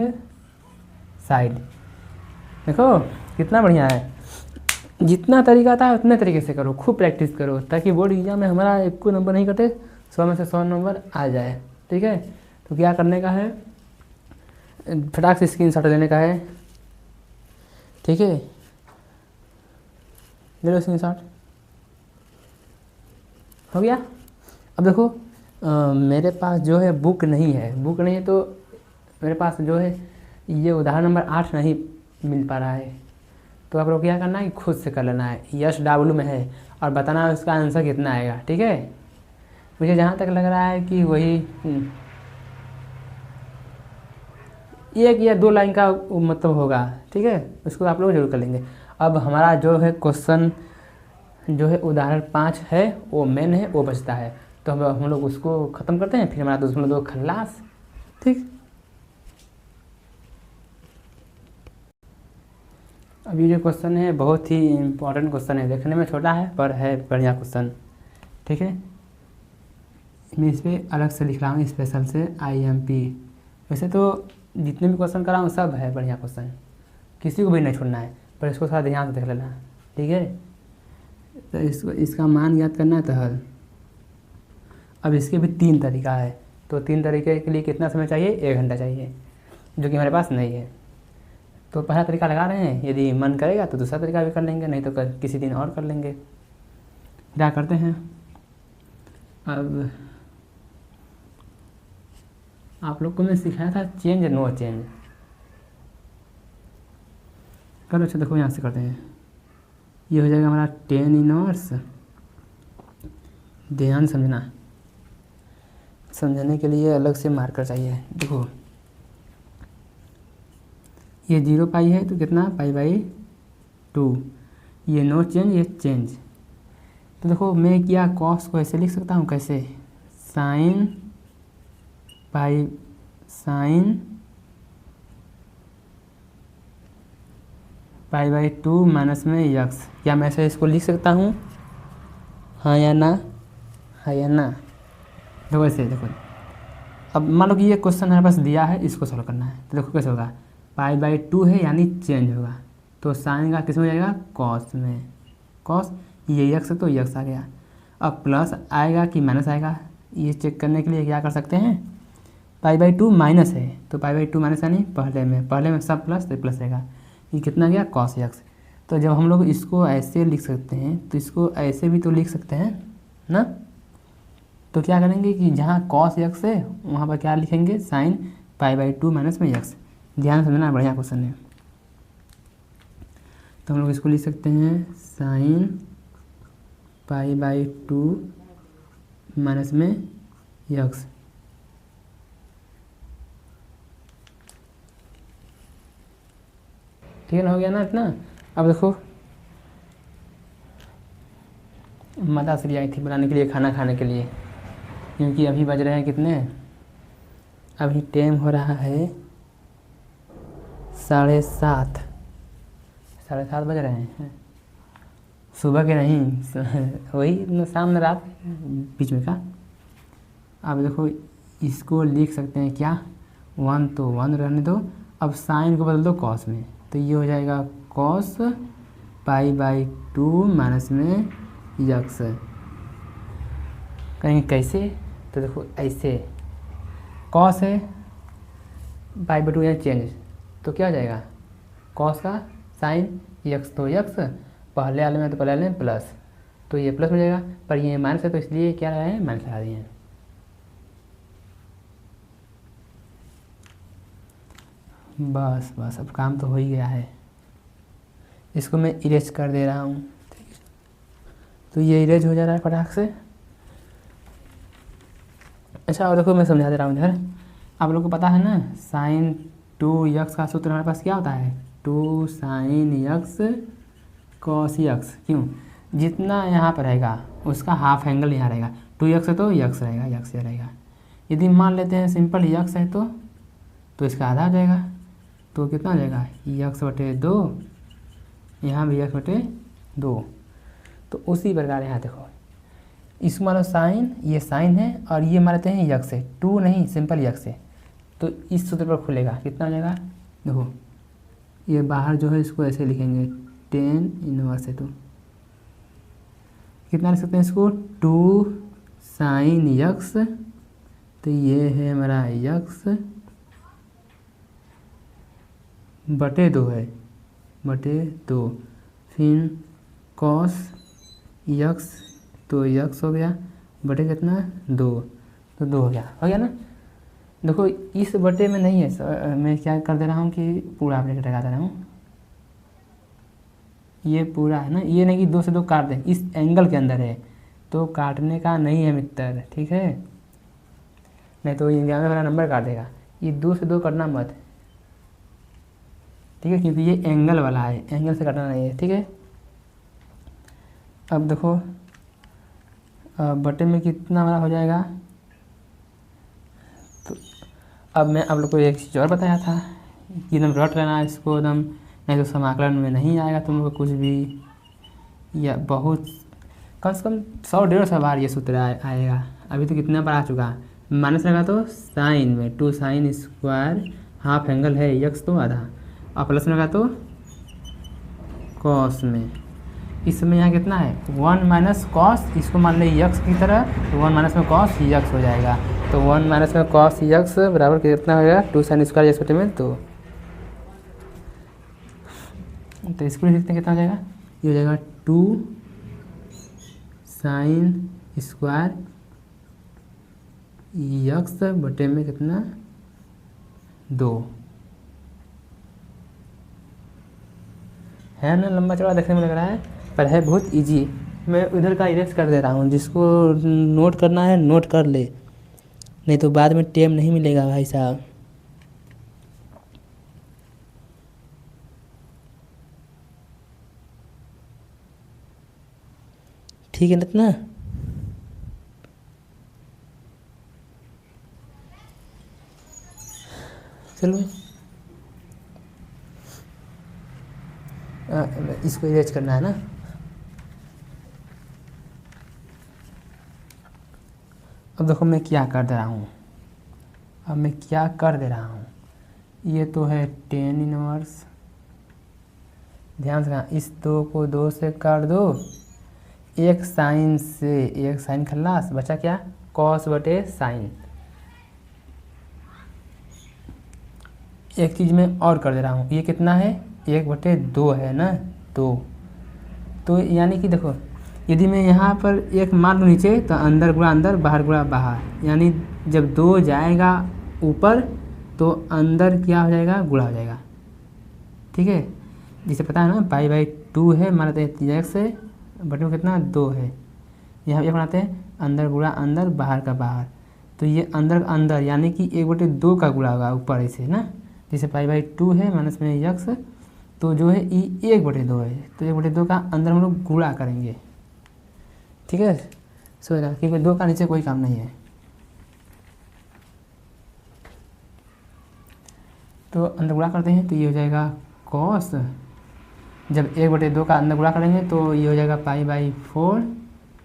साइड। देखो कितना बढ़िया है, जितना तरीका था उतने तरीके से करो, खूब प्रैक्टिस करो, ताकि बोर्ड एग्जाम में हमारा 1 नंबर नहीं कटे, 100 में से 100 नंबर आ जाए, ठीक है। तो क्या करने का है, फटाक से स्क्रीनशॉट लेने का है, ठीक है, ले लो स्क्रीनशॉट, हो गया। अब देखो मेरे पास जो है बुक नहीं है, तो मेरे पास जो है ये उदाहरण नंबर 8 नहीं मिल पा रहा है, तो आप लोग क्या करना है, खुद से कर लेना है, यस डब्ल्यू में है, और बताना है उसका आंसर कितना आएगा, ठीक है। मुझे जहाँ तक लग रहा है कि वही 1 या 2 लाइन का मतलब होगा, ठीक है, उसको आप लोग जरूर कर लेंगे। अब हमारा जो है क्वेश्चन जो है उदाहरण 5 है, वो मेन है, वो बचता है, तो हम लोग उसको ख़त्म करते हैं, फिर हमारा दूसरा 2 खल्लास, ठीक। अब ये जो क्वेश्चन है बहुत ही इम्पोर्टेंट क्वेश्चन है, देखने में छोटा है पर है बढ़िया क्वेश्चन, ठीक है। मैं इस पर अलग से लिख रहा हूँ स्पेशल से IMP। वैसे तो जितने भी क्वेश्चन कराऊँ सब है बढ़िया क्वेश्चन, किसी को भी नहीं छोड़ना है, पर इसको थोड़ा ध्यान से देख लेना, ठीक है। तो इसका मान याद करना है तो हल। अब इसके भी 3 तरीका है, तो 3 तरीके के लिए कितना समय चाहिए, 1 घंटा चाहिए, जो कि हमारे पास नहीं है। तो पहला तरीका लगा रहे हैं, यदि मन करेगा तो दूसरा तरीका भी कर लेंगे, नहीं तो किसी दिन और कर लेंगे। क्या करते हैं, अब आप लोग को मैं सिखाया था चेंज नो चेंज, करो। अच्छा देखो यहाँ से करते हैं, ये हो जाएगा हमारा टेन इनवर्स, ध्यान समझना, समझने के लिए अलग से मार्कर चाहिए। देखो ये 0 पाई है तो कितना पाई/2, ये नो चेंज, ये चेंज। तो देखो मैं क्या कॉस को ऐसे लिख सकता हूँ, कैसे, साइन पाई/2 माइनस में यक्स, क्या मैं ऐसे इसको लिख सकता हूँ, हाँ या ना, हाँ या ना। देखो ऐसे देखो, अब मान लो कि ये क्वेश्चन हमारे पास दिया है, इसको सॉल्व करना है। तो देखो कैसे होगा, π/2 है यानी चेंज होगा, तो साइन का किस में जाएगा, कॉस में। कॉस ये यक्स है तो यक्स आ गया। अब प्लस आएगा कि माइनस आएगा, ये चेक करने के लिए क्या कर सकते हैं, π/2 माइनस है तो π/2 माइनस यानी पहले में सब प्लस तो प्लस रहेगा। ये कितना गया, कॉस यक्स। तो जब हम लोग इसको ऐसे लिख सकते हैं तो इसको ऐसे भी तो लिख सकते हैं ना। तो क्या करेंगे कि जहाँ कॉस यक्स है वहाँ पर क्या लिखेंगे, साइन π/2 माइनस में यक्स। ध्यान से समझना, बढ़िया क्वेश्चन है। तो हम लोग इसको लिख सकते हैं साइन π/2 माइनस में यक्स। ठीक है ना, हो गया ना इतना। अब देखो माताश्री आई थी बनाने के लिए, खाना खाने के लिए, क्योंकि अभी बज रहे हैं कितने, अभी टाइम हो रहा है 7:30, 7:30 बज रहे हैं, सुबह के नहीं, वही शाम में रात बीच में का। अब देखो इसको लिख सकते हैं क्या, 1 तो 1 रहने दो, अब साइन को बदल दो कॉस में, तो ये हो जाएगा कॉस π/2 माइनस में यक्स। कहेंगे कैसे, तो देखो ऐसे, कॉस है π/2 या चेंज, तो क्या हो जाएगा, कॉस का साइन यक्स तो यक्स, पहले वाले में तो पहले वाले में प्लस, तो ये प्लस हो जाएगा, पर ये माइनस है तो इसलिए क्या लगाए हैं, माइनस लगा दिए हैं। बस बस अब काम तो हो ही गया है। इसको मैं इरेज कर दे रहा हूँ, तो ये इरेज हो जा रहा है फटाक से। अच्छा और देखो मैं समझा दे रहा हूँ इधर, आप लोग को पता है ना साइन 2x का सूत्र हमारे पास क्या होता है, 2 साइन x कॉस x। क्यों, जितना यहाँ पर रहेगा उसका हाफ एंगल यहाँ रहेगा, 2x है तो x रहेगा, x ये रहेगा। यदि मान लेते हैं सिंपल x है तो इसका आधा आ जाएगा, तो कितना हो जाएगा, x/2, यहाँ भी x/2। तो उसी प्रकार यहाँ देखो, इसको मान लो साइन, ये साइन है और ये मान लेते हैं यक्स है, 2 नहीं सिंपल यक्स है, तो इस सूत्र पर खुलेगा, कितना हो जाएगा, देखो ये बाहर जो है इसको ऐसे लिखेंगे, tan इनवर्स है, तो कितना लिख सकते हैं इसको, 2 साइन यक्स, तो ये है हमारा यक्स बटे 2 है, बटे 2, फिर कॉस यक्स, तो यक्स हो गया बटे कितना, 2, तो 2 हो गया ना। देखो इस बटे में नहीं है, मैं क्या कर दे रहा हूँ कि पूरा ब्रैकेट लगा दे रहा हूँ, ये पूरा है ना, ये नहीं कि 2 से 2 काट दें, इस एंगल के अंदर है तो काटने का नहीं है मित्र, ठीक है, नहीं तो एग्जाम में मेरा नंबर काट देगा। ये 2 से 2 करना मत, ठीक है, क्योंकि ये एंगल वाला है, एंगल से काटना नहीं है, ठीक है। अब देखो बटे में कितना वाला हो जाएगा, तो अब मैं आप लोग को एक चीज़ और बताया था कि एकदम रट लेना इसको एकदम, नहीं तो समाकलन में नहीं आएगा तुम लोग कुछ भी, या बहुत कम से कम 100-150 बार ये सूत्र आएगा। अभी तो कितना बार आ चुका, माइनस लगा तो साइन में 2 साइन स्क्वायर, हाफ एंगल है यक्स तो आधा, और प्लस लगा तो कॉस में, इस समय यहाँ कितना है, 1 माइनस कॉस, इसको मान ले यक्स की तरह, तो 1 माइनस में कॉस यक्स हो जाएगा, तो 1 माइनस में कॉस यक्स बराबर कितना हो जाएगा, 2 साइन स्क्वायर यक्स बटे में 2। तो इसको लिखते हैं कितना हो जाएगा, ये हो जाएगा 2 साइन स्क्वायर यक्स बटे में कितना, 2 है ना, लंबा चौड़ा देखने में लग रहा है पर है बहुत इजी। मैं उधर का इरेज कर दे रहा हूँ, जिसको नोट करना है नोट कर ले, नहीं तो बाद में टाइम नहीं मिलेगा भाई साहब। ठीक है ना इतना, चलो इसको इरेज करना है ना, अब देखो मैं क्या कर दे रहा हूँ, अब मैं क्या कर दे रहा हूँ, ये तो है टेन इनवर्स, ध्यान से इस 2 को 2 से काट दो, एक साइन से एक साइन खल्लास, बचा क्या कॉस बटे साइन। एक चीज़ मैं और कर दे रहा हूँ, ये कितना है 1/2 है ना 2, तो यानी कि देखो यदि मैं यहाँ पर एक मान लूँ नीचे तो अंदर गुणा अंदर बाहर गुणा बाहर, यानी जब 2 जाएगा ऊपर तो अंदर क्या हो जाएगा गुणा हो जाएगा, ठीक है। जिसे पता है ना पाई/2 है, मान लेते हैं x से बटे में कितना 2 है, यहाँ एक बनाते हैं अंदर गुणा अंदर बाहर का बाहर, तो ये अंदर अंदर यानी कि 1/2 का गुणा होगा ऊपर ऐसे ना, जैसे पाई/2 है माइनस में x, तो जो है ई 1/2 है, तो 1/2 का अंदर हम लोग गुणा करेंगे, ठीक है। सोचना क्योंकि 2 का नीचे कोई काम नहीं है, तो अंदर गुणा करते हैं तो ये हो जाएगा कॉस, जब 1/2 का अंदर गुणा करेंगे तो ये हो जाएगा पाई/4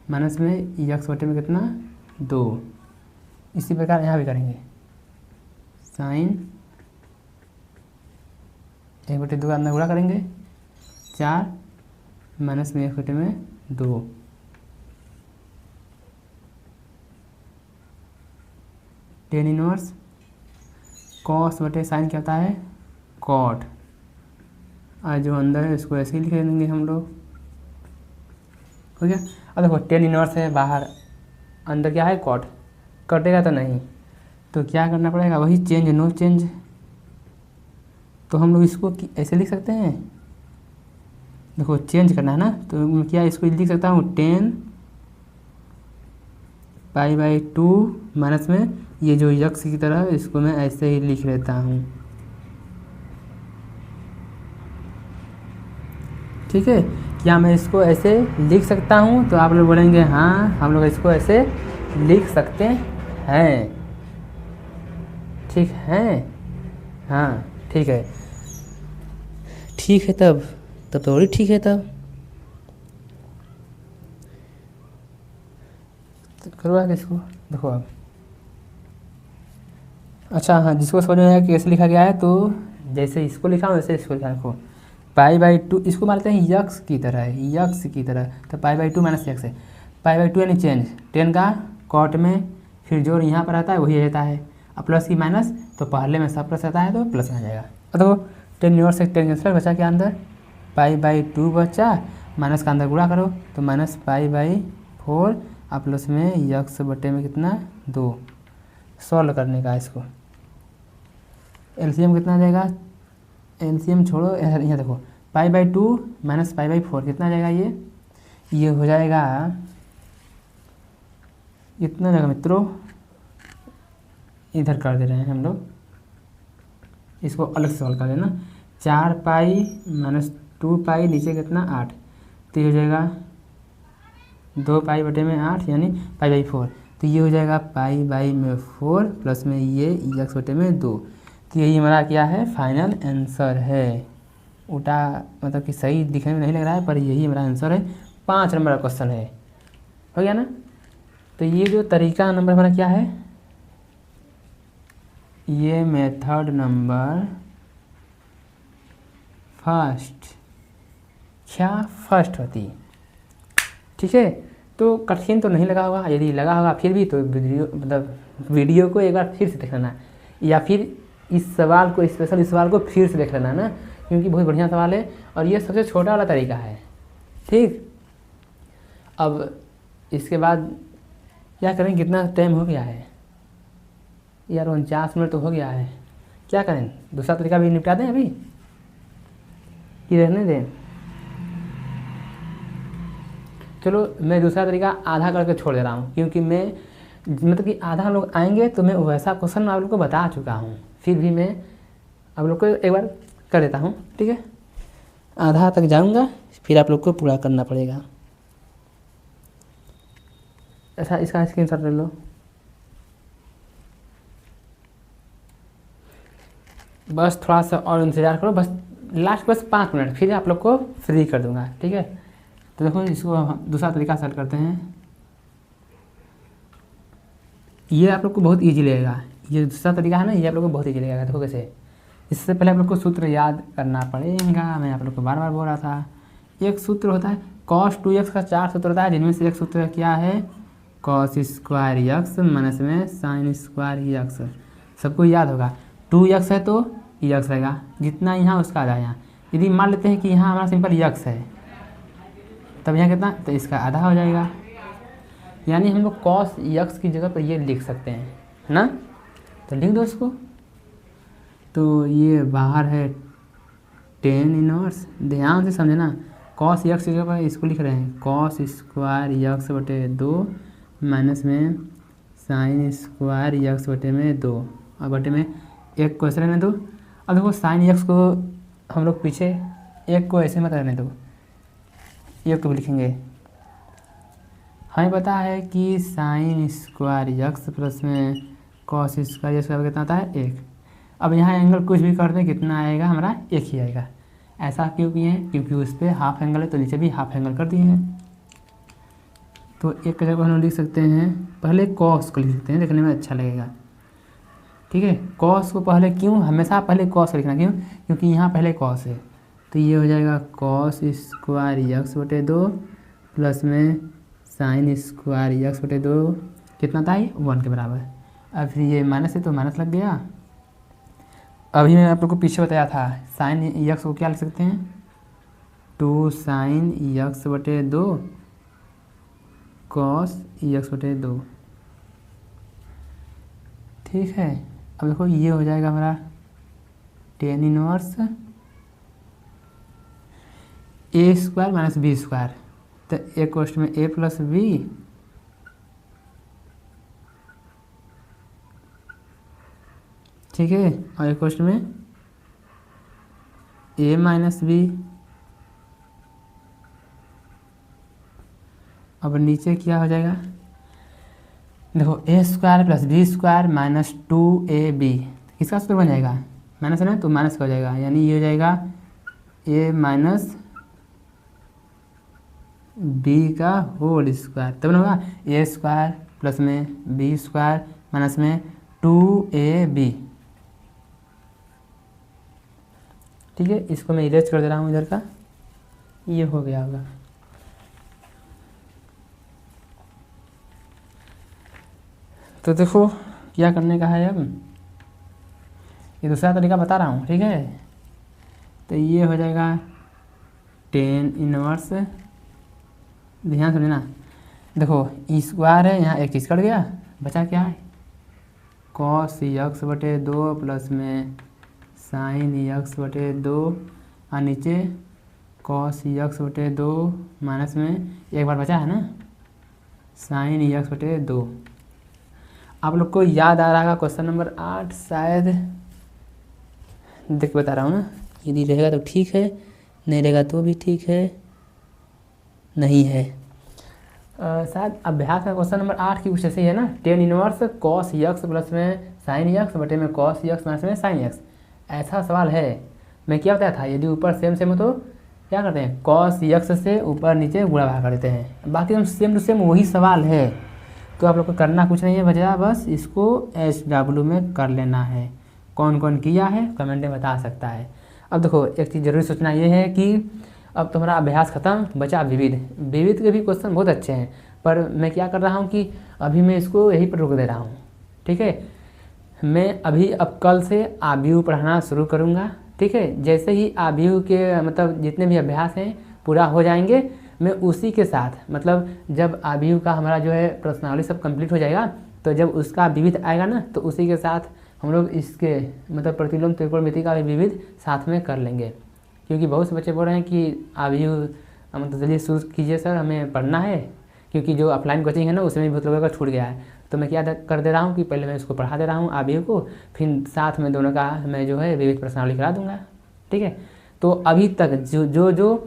माइनस में x बटे में कितना 2। इसी प्रकार यहाँ भी करेंगे, साइन 1/2 का अंदर गुणा करेंगे 4 माइनस में 1 बटे में 2, टेन इनवर्स कॉस बटे साइन क्या होता है कॉट, और जो अंदर है इसको ऐसे ही लिख देंगे हम लोग, हो गया। अब देखो टेन इनवर्स है बाहर, अंदर क्या है कॉट, कटेगा तो नहीं, तो क्या करना पड़ेगा वही चेंज नो चेंज, तो हम लोग इसको ऐसे लिख सकते हैं, देखो चेंज करना है ना, तो मैं क्या इसको लिख सकता हूँ 10 पाई/2 माइनस में ये जो यक्स की तरह इसको मैं ऐसे ही लिख लेता हूँ, ठीक है। क्या मैं इसको ऐसे लिख सकता हूँ, तो आप लोग बोलेंगे हाँ हम लोग इसको ऐसे लिख सकते हैं, ठीक है, हाँ ठीक है, ठीक है तब तो और ठीक है, तब तो करो आगे इसको, देखो अब अच्छा हाँ, जिसको समझ में आया कि कैसे लिखा गया है, तो जैसे इसको लिखा हूँ वैसे इसको लिखा रखो, पाई/2 इसको मानते हैं यक्स की तरह है, यक्स की तरह, तो पाई/2 माइनस एक्स है, पाई/2 यानी चेंज 10 का कॉट में फिर जो यहाँ पर आता है वही रहता है, अब प्लस की माइनस, तो पहले में सब प्लस आता है तो प्लस में आ जाएगा। अब देखो 10 इनवर्स से 10 कैंसिल बचा क्या अंदर पाई/2 बचा, माइनस का अंदर गुणा करो तो माइनस पाई/4 और प्लस में यक्स बटे में कितना 2, सॉल्व करने का इसको, एलसीएम कितना आ जाएगा, एलसीएम छोड़ो यहाँ देखो पाई/2 माइनस पाई/4 कितना आ जाएगा, ये हो जाएगा इतना जगह मित्रों, इधर कर दे रहे हैं हम लोग, इसको अलग से सॉल्व कर देना, 4 पाई माइनस 2 पाई नीचे कितना 8, तो ये हो जाएगा 2 पाई बटे में 8 यानी पाई/4, तो ये हो जाएगा पाई/4 प्लस में ये एक्स बटे में 2, तो यही हमारा क्या है फाइनल आंसर है। उल्टा मतलब कि सही दिखने में नहीं लग रहा है पर यही हमारा आंसर है, 5 नंबर का क्वेश्चन है, हो गया ना। तो ये जो तरीका नंबर हमारा क्या है, ये मेथड नंबर फर्स्ट, क्या फर्स्ट होती, ठीक है। तो कठिन तो नहीं लगा होगा, यदि लगा होगा फिर भी तो वीडियो को एक बार फिर से देख लेना, या फिर इस सवाल को स्पेशल इस सवाल को फिर से देख लेना ना, क्योंकि बहुत बढ़िया सवाल है और ये सबसे छोटा वाला तरीका है, ठीक। अब इसके बाद क्या करें, कितना टाइम हो गया है यार, 49 मिनट तो हो गया है, क्या करें दूसरा तरीका भी निपटा दें अभी कि रहने दें, चलो मैं दूसरा तरीका आधा करके छोड़ दे रहा हूँ, क्योंकि मैं मतलब कि आधा लोग आएंगे तो मैं वैसा क्वेश्चन आप लोग को बता चुका हूँ, फिर भी मैं आप लोग को एक बार कर देता हूँ, ठीक है। आधा तक जाऊँगा फिर आप लोग को पूरा करना पड़ेगा। अच्छा इसका स्क्रीनशॉट ले लो, बस थोड़ा सा और इंतज़ार करो, बस लास्ट बस 5 मिनट, फिर आप लोग को फ्री कर दूँगा, ठीक है। तो देखो इसको हम दूसरा तरीका सेट करते हैं, ये आप लोग को बहुत ईजी लगेगा। ये दूसरा तरीका है ना, ये आप लोग को बहुत ईजी लगेगा। देखो कैसे, इससे पहले आप लोग को सूत्र याद करना पड़ेगा। मैं आप लोग को बार बार बोल रहा था। एक सूत्र होता है cos 2x का 4 सूत्र होता है, जिनमें से एक सूत्र क्या है cos स्क्वायर यक्स माइनस में साइन स्क्वायर यक्स। सबको याद होगा। 2x है तो यक्स रहेगा, जितना यहाँ उसका आधा यहाँ। यदि मान लेते हैं कि यहाँ हमारा सिंपल यक्स है, तब यहाँ कितना, तो इसका आधा हो जाएगा। यानी हम लोग cos यक्स की जगह पर ये लिख सकते हैं ना, तो लिख दो इसको। तो ये बाहर है tan इनवर्स, ध्यान से समझना। cos यक्स की जगह पर इसको लिख रहे हैं cos स्क्वायर यक्स बटे 2 माइनस में साइन स्क्वायर यक्स बटे में 2, और बटे में एक को ऐसे रहने दो। अब देखो साइन यक्स को हम लोग पीछे, एक को ऐसे मत रहने दो, एक को भी लिखेंगे। हमें पता है कि साइन स्क्वायर यक्स प्लस में कॉस स्क्वायर यक्स का कितना आता है 1। अब यहाँ एंगल कुछ भी कर दें, कितना आएगा हमारा 1 ही आएगा। ऐसा क्यों किए हैं, क्योंकि उस पर हाफ एंगल है तो नीचे भी हाफ एंगल कर दिए हैं। तो एक जगह हम लोग लिख सकते हैं, पहले कॉस को लिख सकते हैं, देखने में अच्छा लगेगा। ठीक है, कॉस को पहले, क्यों हमेशा पहले कॉस लिखना, क्यों, क्योंकि यहाँ पहले कॉस है। तो ये हो जाएगा कॉस स्क्वायर यक्स बटे 2 प्लस में साइन स्क्वायर यक्स बटे 2, कितना था ये 1 के बराबर। अब फिर ये माइनस है तो माइनस लग गया। अभी मैं आप लोग को पीछे बताया था, साइन यक्स को क्या लिख सकते हैं 2 साइन यक्स बटे 2 कॉस यक्स बटे 2। ठीक है, अब देखो ये हो जाएगा हमारा tan इनवर्स ए स्क्वायर माइनस बी स्क्वायर, तो ए कोष्ट में ए प्लस बी ठीक है, और एक क्वेश्चन में a माइनस बी। अब नीचे क्या हो जाएगा, देखो a square plus b square minus 2ab, किसका सूत्र बन जाएगा, माइनस है ना तो माइनस का हो जाएगा, यानी ये हो जाएगा a माइनस बी का होल स्क्वायर। तब ना होगा ए स्क्वायर प्लस में बी स्क्वायर माइनस में 2ab। ठीक है, इसको मैं इरेज कर दे रहा हूँ इधर का, ये हो गया होगा। तो देखो क्या करने का है, अब ये दूसरा तरीका बता रहा हूँ। ठीक है, तो ये हो जाएगा tan इनवर्स, ध्यान से लेना। देखो स्क्वायर है, यहाँ एक चीज़ कट गया, बचा क्या है cos यक्स बटे 2 प्लस में साइन यक्स बटे 2, और नीचे cos यक्स बटे 2 माइनस में एक बार बचा है ना साइन यक्स बटे 2। आप लोग को याद आ रहा होगा क्वेश्चन नंबर 8 शायद, देख बता रहा हूँ ना, यदि रहेगा तो ठीक है, नहीं रहेगा तो भी ठीक है, नहीं है शायद अभ्यास का क्वेश्चन नंबर 8 की कुछ ऐसे ही है ना, tan inverse cos x plus में साइन यक्स बटे में cos यक्स माइनस में साइन यक्स, ऐसा सवाल है। मैं क्या बताया था, यदि ऊपर सेम सेम हो तो क्या करते हैं cos यक्स से ऊपर नीचे गुणा भाग कर देते हैं, बाकी हम सेम टू सेम वही सवाल है। तो आप लोग को करना कुछ नहीं है, बचा बस इसको SW में कर लेना है। कौन कौन किया है कमेंट में बता सकता है। अब देखो एक चीज़ जरूरी सोचना ये है कि अब तुम्हारा अभ्यास खत्म, बचा विविध। विविध के भी क्वेश्चन बहुत अच्छे हैं, पर मैं क्या कर रहा हूँ कि अभी मैं इसको यहीं पर रोक दे रहा हूँ। ठीक है, मैं अभी अब कल से आव्यूह पढ़ाना शुरू करूँगा। ठीक है, जैसे ही आव्यूह के मतलब जितने भी अभ्यास हैं पूरा हो जाएंगे, मैं उसी के साथ मतलब जब आव्यूह का हमारा जो है प्रश्नावली सब कंप्लीट हो जाएगा, तो जब उसका विविध आएगा ना, तो उसी के साथ हम लोग इसके मतलब प्रतिलोम त्रिकोणमिति का भी विविध साथ में कर लेंगे। क्योंकि बहुत से बच्चे बोल रहे हैं कि आव्यूह मतलब जल्दी शुरू कीजिए सर, हमें पढ़ना है, क्योंकि जो ऑफलाइन कोचिंग है ना उसमें भी बहुत लोगों का छूट गया है। तो मैं क्या कर दे रहा हूँ कि पहले मैं इसको पढ़ा दे रहा हूँ आव्यूह को, फिर साथ में दोनों का मैं जो है विविध प्रश्नावली करा दूँगा। ठीक है, तो अभी तक जो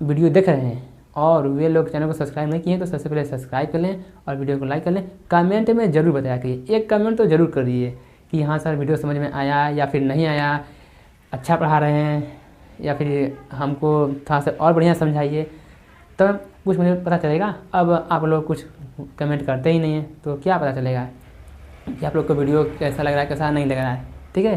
वीडियो देख रहे हैं और वे लोग चैनल को सब्सक्राइब नहीं किए हैं, तो सबसे पहले सब्सक्राइब कर लें और वीडियो को लाइक कर लें। कमेंट में ज़रूर बताया करिए, एक कमेंट तो ज़रूर कर दीजिए कि हाँ सर वीडियो समझ में आया या फिर नहीं आया, अच्छा पढ़ा रहे हैं या फिर हमको थोड़ा सा और बढ़िया समझाइए, तब कुछ मुझे पता चलेगा। अब आप लोग कुछ कमेंट करते ही नहीं है, तो क्या पता चलेगा कि आप लोग को वीडियो कैसा लग रहा है, कैसा नहीं लग रहा है। ठीक है,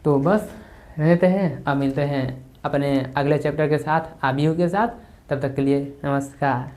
तो बस रहते हैं, अब मिलते हैं अपने अगले चैप्टर के साथ, आबिहू के साथ। तब तक के लिए नमस्कार।